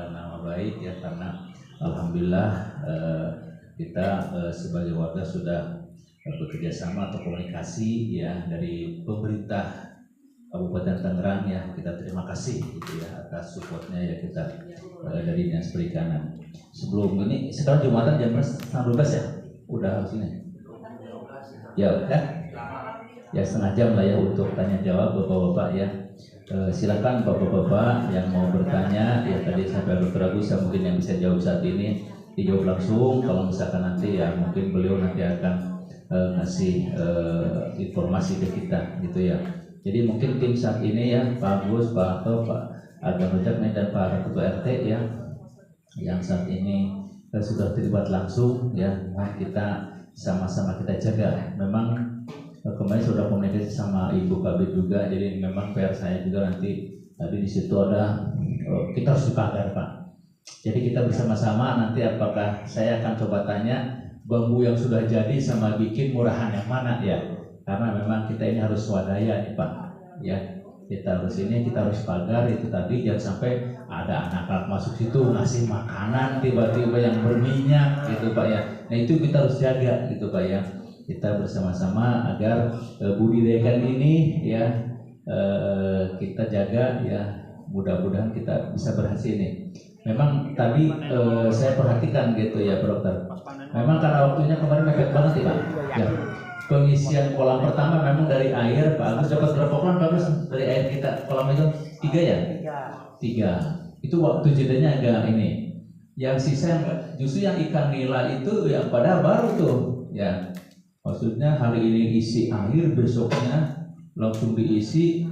nama baik ya, karena alhamdulillah kita sebagai warga sudah bekerja sama atau komunikasi ya dari pemerintah Kabupaten Tangerang ya, kita terima kasih gitu ya atas supportnya ya kita dari Dinas Perikanan. Sebelum ini sekarang Jumatan jam 12 ya, udah harus ini ya udah ya setengah jam lah ya untuk tanya jawab Bapak-bapak ya. Silakan Bapak-bapak yang mau bertanya ya, tadi sampai Dr. Agus ya, mungkin yang bisa jawab saat ini dijawab langsung. Kalau misalkan nanti ya mungkin beliau nanti akan ngasih informasi ke kita gitu ya. Jadi mungkin tim saat ini ya Pak Agus, Pak Harto, Pak Agam Rujak dan Pak Ketua RT ya yang saat ini sudah terlibat langsung ya, kita sama-sama kita jaga. Memang kemarin sudah komunikasi sama Ibu Kabit juga, jadi memang PR saya juga nanti tadi di situ ada kita harus dipagar Pak. Jadi kita bersama-sama nanti apakah saya akan coba tanya bambu yang sudah jadi sama bikin murahan yang mana ya, karena memang kita ini harus swadaya nih Pak ya, kita harus pagar itu tadi, jangan sampai ada anak-anak masuk situ ngasih makanan tiba-tiba yang berminyak gitu Pak ya. Nah itu kita harus jaga gitu Pak ya, kita bersama-sama agar budidayakan ini ya kita jaga ya, mudah-mudahan kita bisa berhasil nih. Memang tadi saya perhatikan gitu ya Pak Dokter, memang karena waktunya kemarin mepet banget ya Pak ya. Pengisian kolam pertama memang dari air, Pak Agus dapat berapa kolam Pak Agus dari air kita? Kolam itu 3 ya? 3. Itu waktu jedanya agak ini. Yang sisa justru yang ikan nila itu yang pada baru tuh ya. Maksudnya hari ini isi air, besoknya langsung diisi.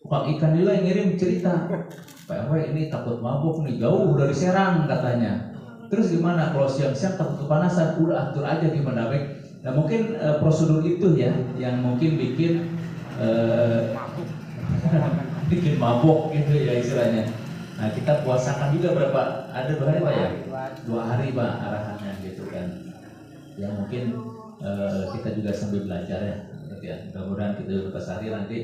Tukang ikan nila yang ngirim cerita, Pak RW ini takut mabuk nih, jauh dari Serang katanya. Terus gimana kalau siang-siang takut kepanasan? Udah atur aja gimana baik. Nah mungkin prosedur itu ya yang mungkin bikin bikin mabok gitu ya istilahnya. Nah kita puasakan juga berapa, ada 2 hari Pak ya? 2 hari Pak arahannya gitu kan. Ya mungkin kita juga sambil belajar ya, mudah-mudahan kita juga sehari nanti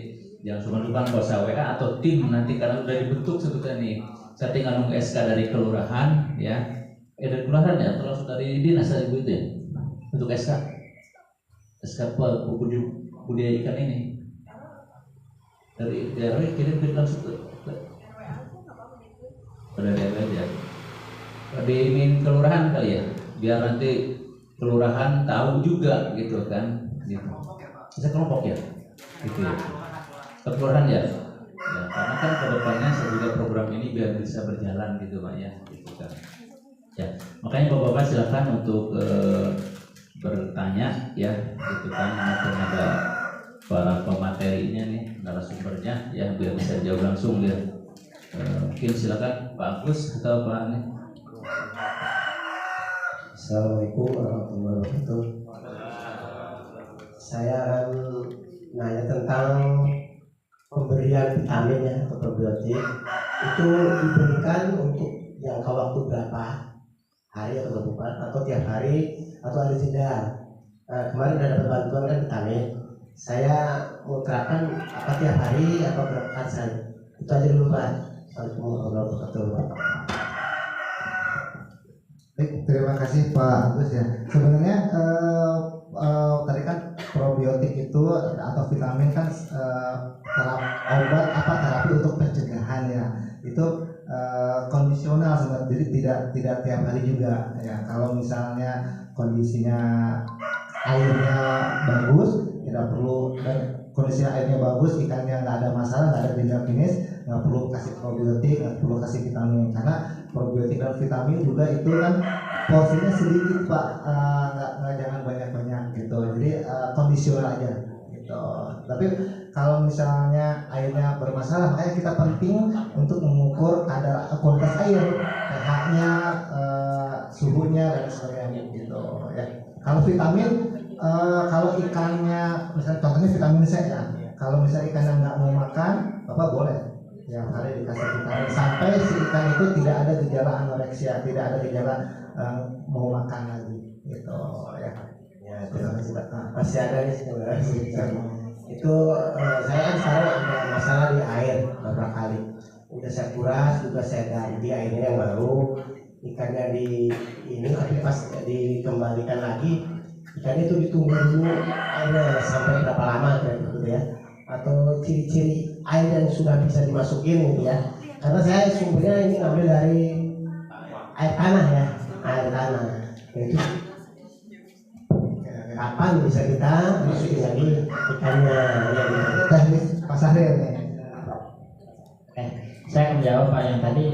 yang cuma kuasa WA atau tim nanti karena udah dibentuk sebetulnya nih. Saya tinggal nunggu SK dari kelurahan ya, dari kelurahan ya, atau langsung dari dinas dari itu ya untuk SK budidaya ikan ini dari daerah kirim langsung ke daerah ya, dimin kelurahan kali ya, biar nanti kelurahan tahu juga gitu kan, gitu. Bisa kelompok ya, gitu ya, kelurahan ya, karena kan kedepannya juga program ini biar bisa berjalan gitu Pak ya, gitu kan. Ya, makanya Bapak-bapak silakan untuk bertanya ya, gitu kan, maupun ada para pematerinya nih, narasumbernya ya, biar bisa jawab langsung ya. Mungkin silakan Pak Agus atau Pak Ani. Assalamualaikum warahmatullahi wabarakatuh. Saya akan nanya tentang pemberian vitamin ya, atau probiotik itu diberikan untuk jangka waktu berapa hari atau berapa, atau tiap hari atau ada jeda. Kemarin ada dapat bantuan kan vitamin, saya mau terapkan apa tiap hari atau berapa kali. Itu aja dulu Pak. Assalamualaikum warahmatullahi wabarakatuh. Baik, terima kasih Pak Agus ya. Sebenarnya tadi kan probiotik itu atau vitamin kan terapi untuk pencegahan ya. Itu kondisional sebenarnya, jadi tidak tiap hari juga ya. Kalau misalnya kondisinya airnya bagus, tidak perlu, dan kondisinya airnya bagus, ikannya nggak ada masalah, nggak ada gejala klinis, nggak perlu kasih probiotik, nggak perlu kasih vitamin, karena probiotik dan vitamin juga itu kan porsinya sedikit Pak, nggak jangan banyak gitu, jadi kondisional aja gitu. Tapi kalau misalnya airnya bermasalah, makanya kita penting untuk mengukur kadar kualitas air, pH-nya, suhunya dan sebagainya gitu ya. Kalau vitamin, kalau ikannya misalnya contohnya vitamin C ya, kalau misalnya ikannya nggak mau makan, Bapak boleh ya hari dikasih vitamin sampai si ikan itu tidak ada gejala anoreksia, tidak ada gejala mau makan lagi gitu ya. Ya, terima kasih Pak. Masih ada nih sebenarnya. Itu saya kan sekarang ada masalah di air beberapa kali. Udah saya kuras, juga saya ganti airnya yang baru. Ikannya di ini, tapi pas dikembalikan lagi, ikannya itu ditunggu dulu airnya sampai berapa lama gitu ya. Atau ciri-ciri air yang sudah bisa dimasukin gitu ya. Karena saya sumbernya ini ngambil dari air tanah ya, air tanah. Itu kapan bisa kita masukin lagi ikannya ya gitu. Teknis Pak Sahril nih. Saya akan menjawab Pak yang tadi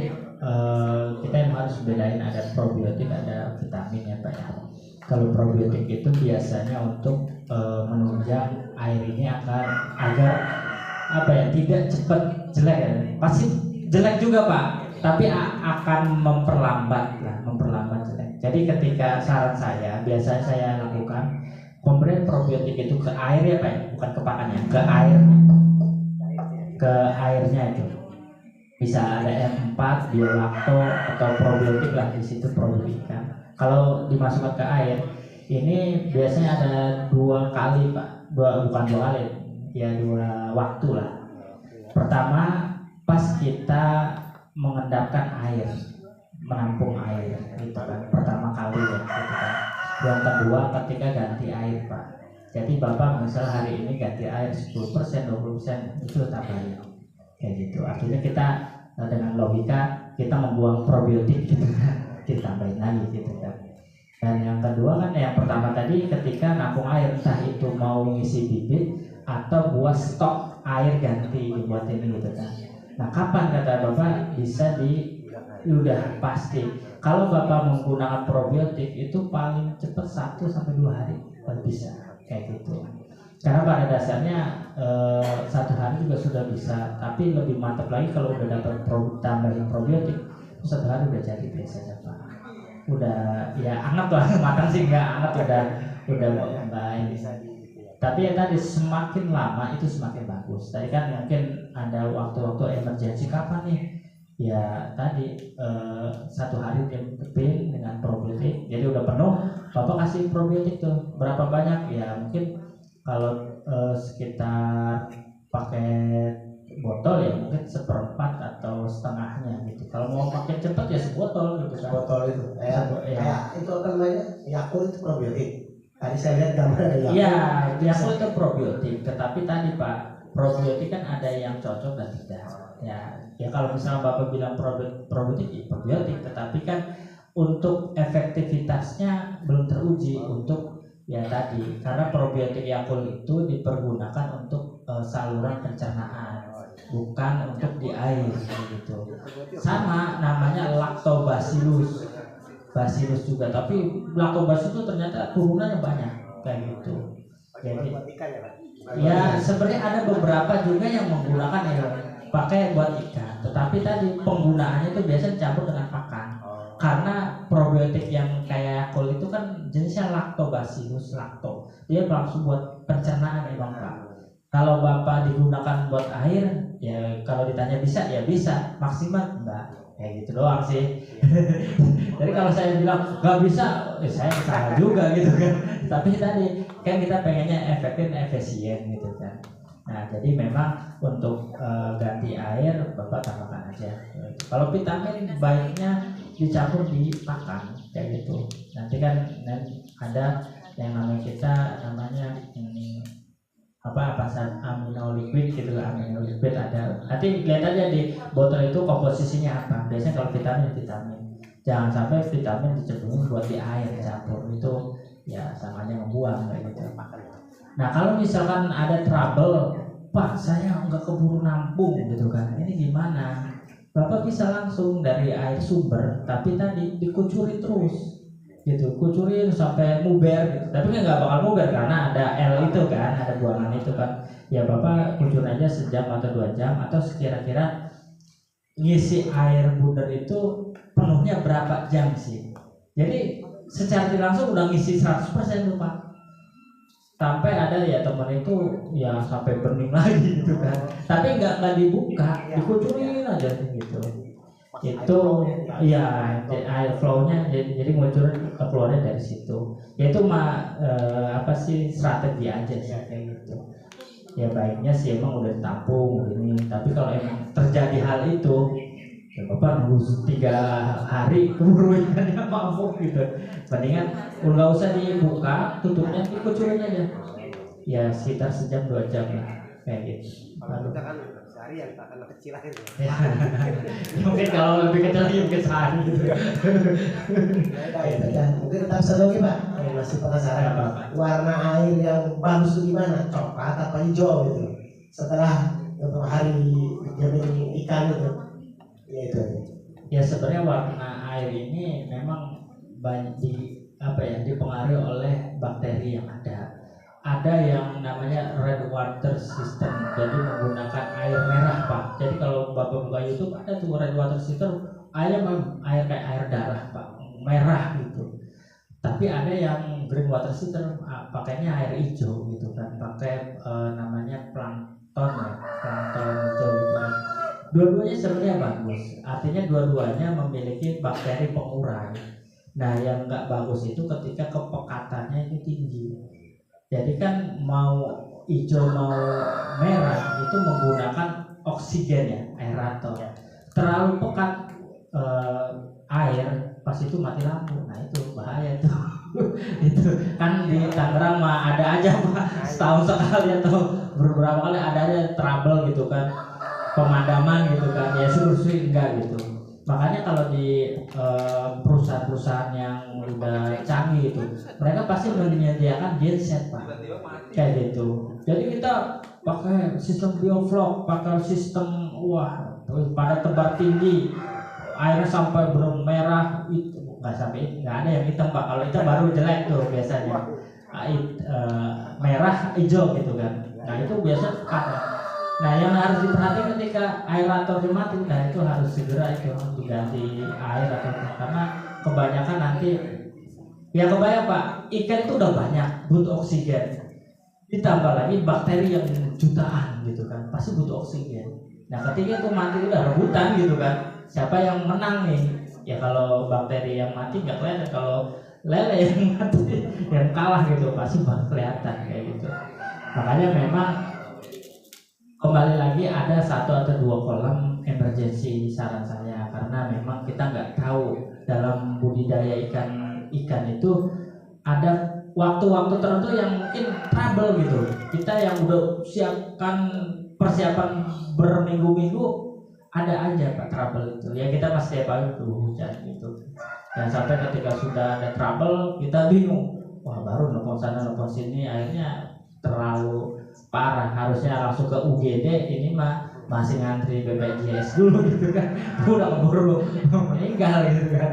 kita yang harus bedain ada probiotik, ada vitamin ya Pak ya. Kalau probiotik itu biasanya untuk menunjang air ini agar apa ya, tidak cepat jelek ya. Pasti jelek juga Pak, tapi akan memperlambat jelek. Jadi ketika saran saya, biasanya saya lakukan pemberian probiotik itu ke air ya Pak ya, bukan ke pakannya, ke airnya itu. Bisa ada M4, biolakto atau probiotik lah di situ, probiotika. Kalau dimasukkan ke air, ini biasanya ada 2 kali Pak, bukan 2 kali, ya 2 waktu lah. Pertama pas kita mengendapkan air, menampung air, gitu kan. Pertama kali ya, gitu kan. Yang kedua ketika ganti air Pak. Jadi Bapak misal hari ini ganti air 10%, 20%, itu tambahin. Kayak gitu. Artinya kita dengan logika kita membuang probiotik gitu kan, kita tambahin lagi gitu kan. Dan yang kedua kan, yang pertama tadi ketika nampung air, entah itu mau ngisi bibit atau buat stok air ganti buat ini gitu kan. Nah kapan kata Bapak bisa udah pasti kalau Bapak menggunakan probiotik itu paling cepat 1-2 hari baru bisa kayak gitu. Karena pada dasarnya 1 hari juga sudah bisa, tapi lebih mantap lagi kalau udah dapat tambahin probiotik 1 hari udah jadi biasanya Pak. Udah ya anget lah, matang sih nggak anget, udah baik. Tapi ya tadi semakin lama itu semakin bagus. Tadi kan mungkin ada waktu-waktu emergensi kapan nih? Ya tadi 1 hari ditetepin dengan probiotik. Jadi udah penuh, Bapak kasih probiotik tuh berapa banyak? Ya mungkin kalau sekitar pakai botol ya mungkin 1/4 atau setengahnya gitu. Kalau mau makin cepat ya sebotol gitu kan. Botol itu kayak itu apa namanya, Yakult itu probiotik. Tadi saya lihat gambar ada Yakult. Iya, Yakult itu probiotik. Tetapi tadi Pak, probiotik kan ada yang cocok dan tidak. Ya kalau misalnya Bapak bilang probiotik ya probiotik, tetapi kan untuk efektivitasnya belum teruji untuk ya tadi, karena probiotik Yakult itu dipergunakan untuk saluran pencernaan, bukan untuk di air gitu. Sama namanya lactobacillus juga, tapi lactobacillus itu ternyata turunannya banyak kayak gitu. Jadi ya sebenarnya ada beberapa juga yang menggunakan pakai buat ikan, tetapi tadi penggunaannya itu biasanya campur dengan pakan. Karena probiotik yang kayak Yakult itu kan jenisnya lactobacillus lacto, dia langsung buat pencernaan ya Pak. Kalau Bapak digunakan buat air, ya kalau ditanya bisa ya bisa, maksimal enggak, kayak gitu doang sih. Jadi kalau saya bilang nggak bisa, saya salah juga gitu kan. Tapi tadi kan kita pengennya efektif, efisien gitu kan. Nah jadi memang untuk ganti air Bapak tambahkan aja. Kalau vitamin baiknya dicampur di pakan kayak gitu. Nanti kan ada yang namanya amino liquid gitu, amino liquid ada. Nanti lihat aja di botol itu komposisinya apa. Biasanya kalau vitamin. Jangan sampai vitamin dicemplungin buat di air campur, itu ya samanya membuang kayak gitu. Nah kalau misalkan ada trouble, Pak saya nggak keburu nampung gitu kan, ini gimana? Bapak bisa langsung dari air sumber, tapi tadi dikucuri terus gitu, kucurin sampai muber gitu. Tapi nggak bakal muber karena ada L itu kan, ada buangan itu kan. Ya Bapak kucur aja sejam atau 2 jam, atau sekira-kira ngisi air bundar itu penuhnya berapa jam sih. Jadi secara langsung udah ngisi 100% tuh Pak. Sampai ada ya teman itu ya sampai burning lagi gitu kan. Tapi nggak dibuka, dikucurin aja gitu. Itu ya air flow-nya jadi ngucur keluarnya dari situ. Ya itu strategi aja sih kayak gitu. Ya baiknya sih emang udah ditampung ini. Tapi kalau emang terjadi hal itu, ya Bapak nunggu 3 hari keburu ikannya mampu gitu. Mendingan nggak usah dibuka, tutupnya dikucurin aja. Ya sekitar sejam 2 jam lah kayak gitu. Kita kan sehari yang tak akan kecil aja. Ya. Mungkin kalau lebih kecil lagi mungkin sehari gitu. Mungkin tetap seru lagi Pak. Masih penasaran warna air yang bagus itu gimana? Coklat apa hijau gitu? Setelah beberapa hari dijamin ikan itu. Ya itu. Ya sebenarnya warna air ini memang banyak dipengaruhi oleh bakteri yang ada. Ada yang namanya red water system, jadi menggunakan air merah Pak. Jadi kalau Bapak buka YouTube ada tuh red water system, airnya memang air kayak air darah Pak, merah gitu. Tapi ada yang green water system, pakainya air hijau gitu kan, pakai namanya plankton ya, plankton hijau gitu kan. Dua-duanya sebenarnya bagus, artinya dua-duanya memiliki bakteri pengurai. Nah yang nggak bagus itu ketika kepekatannya itu tinggi. Jadi kan mau hijau mau merah itu menggunakan oksigen ya, aerator. Terlalu pekat air pas itu mati lampu. Nah itu bahaya tuh. Itu kan di Tangerang mah ada aja Pak, setahun sekali atau beberapa kali ada aja trouble gitu kan, pemadaman gitu kan, ya suruh-suruh enggak gitu. Makanya kalau di perusahaan-perusahaan yang udah canggih itu, mereka pasti menyediakan genset Pak, kayak gitu. Jadi kita pakai sistem bioflok, pakai sistem pada tebar tinggi, airnya sampai bermerah itu nggak ada yang hitam Pak. Kalau hitam baru jelek tuh biasanya. Merah hijau gitu kan. Nah itu biasa ada. Nah yang harus diperhatikan ketika aeratornya mati, nah itu harus segera itu diganti air atau karena kebanyakan nanti ya kebayang Pak, ikan itu udah banyak butuh oksigen, ditambah lagi bakteri yang jutaan gitu kan, pasti butuh oksigen. Nah ketika itu mati udah rebutan gitu kan, siapa yang menang nih? Ya kalau bakteri yang mati nggak kelihatan, kalau lele yang mati yang kalah gitu pasti bakal kelihatan kayak gitu. Makanya memang kembali lagi ada 1 atau 2 kolam emergency saran saya, karena memang kita nggak tahu dalam budidaya ikan itu ada waktu-waktu tertentu yang mungkin trouble gitu. Kita yang udah siapkan persiapan berminggu-minggu ada aja Pak trouble itu. Ya kita pasti apa itu hujan gitu. Dan sampai ketika sudah ada trouble kita bingung. Wah baru nelfon sana nelfon sini, akhirnya terlalu parah, harusnya langsung ke UGD, ini mah masih ngantri BPJS dulu gitu kan, udah keburu meninggal gitu kan,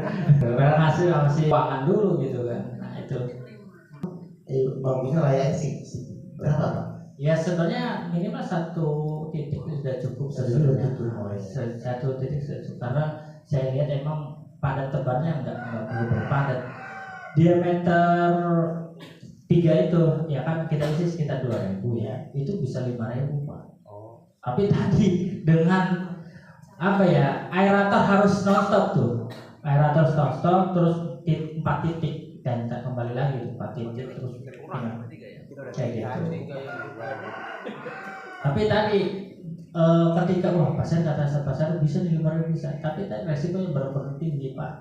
hasil masih keuangan dulu gitu kan. Nah itu Bang Bino layak sih berapa Pak? ya sebenarnya minimal 1 titik sudah cukup, satu titik sudah cukup, karena saya lihat emang padat tebarnya nggak perlu berpadat. Diameter 3 itu ya kan kita isi sekitar 2.000 ya, itu bisa 5.000 Pak. Tapi tadi dengan aerator harus non-stop tuh, aerator stop terus 4 titik dan tak kembali lagi 4 titik terus kayak gitu. Tapi tadi ketika pasien kata pasien bisa di 5.000 bisa, tapi tadi resikonya benar-benar tinggi Pak,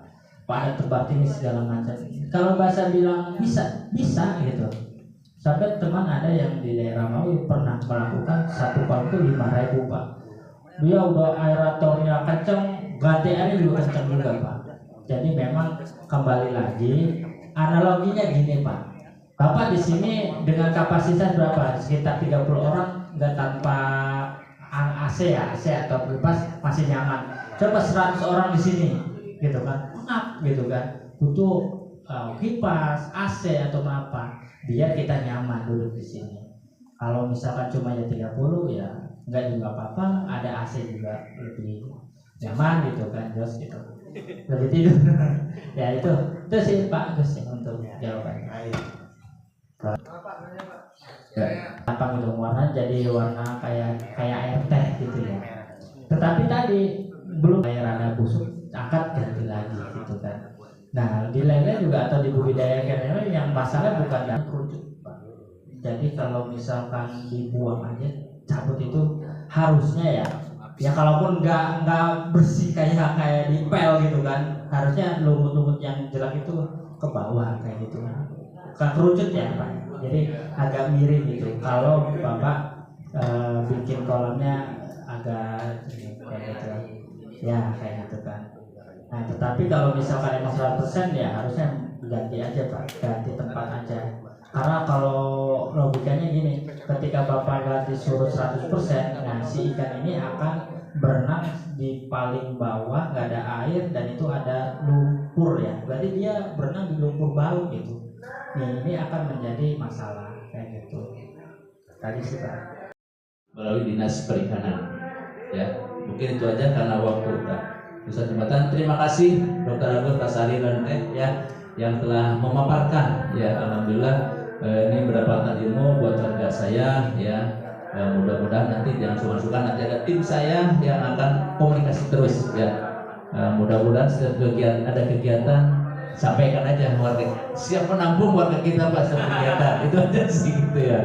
pada tebar tinggi segala macam. Kalau bahasa bilang bisa gitu. Sampai teman ada yang di daerah Maui pernah melakukan 1 kolam itu 5.000 Pak. Dia udah aeratornya kenceng, ganti airnya juga kenceng juga Pak. Jadi memang kembali lagi analoginya gini Pak. Bapak di sini dengan kapasitas berapa? Sekitar 30 orang, nggak tanpa AC atau kipas masih nyaman. Coba 100 orang di sini, gitu kan, pengap gitu kan, butuh kipas, AC atau apa, biar kita nyaman duduk di sini. Kalau misalkan cuma ya 30 ya nggak juga apa-apa, ada AC juga lebih nyaman gitu kan, Jos gitu, lebih tidur. Ya itu sih Pak Gus untuk jawabannya. Apa gitu warna jadi warna kayak air teh gitu ya. Tetapi tadi belum air rada busuk, angkat ganti lagi gitu kan. Nah di lele juga atau di budidaya ikan lele yang masalah bukan dari kerucut Pak. Jadi kalau misalkan dibuang aja, cabut itu harusnya ya kalaupun nggak bersih kayak di pel gitu kan, harusnya lumut-lumut yang jelek itu ke bawah kayak gitu kan. Bukan kerucut ya Pak, jadi agak miring gitu. Kalau Bapak bikin kolamnya agak kayak gitu ya, kayak gitu kan. Nah tetapi kalau misalkan emang 100% ya harusnya ganti aja Pak, ganti tempat aja. Karena kalau logikanya gini, ketika Bapak ganti surut 100%, nah si ikan ini akan berenang di paling bawah nggak ada air dan itu ada lumpur ya, berarti dia berenang di lumpur bau gitu. Ini akan menjadi masalah kayak gitu. Tadi sih Pak. Melalui dinas perikanan, ya mungkin itu aja karena waktu udah pusat jembatan. Terima kasih Dr. Agus Kasari dan ya yang telah memaparkan ya, alhamdulillah ini mendapatkan ilmu buat warga saya ya. Mudah-mudahan nanti jangan sungkan-sungkan, nanti ada tim saya yang akan komunikasi terus ya. Mudah-mudahan setiap ada kegiatan sampaikan aja warga, siap menampung warga kita pas kegiatan itu aja sih gitu ya,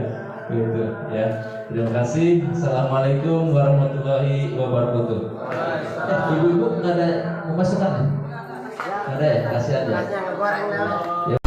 gitu ya. Terima kasih. Assalamualaikum warahmatullahi wabarakatuh. Ibu-ibu nggak ada masukan ya? Nggak ada ya, kasih aja. Ya.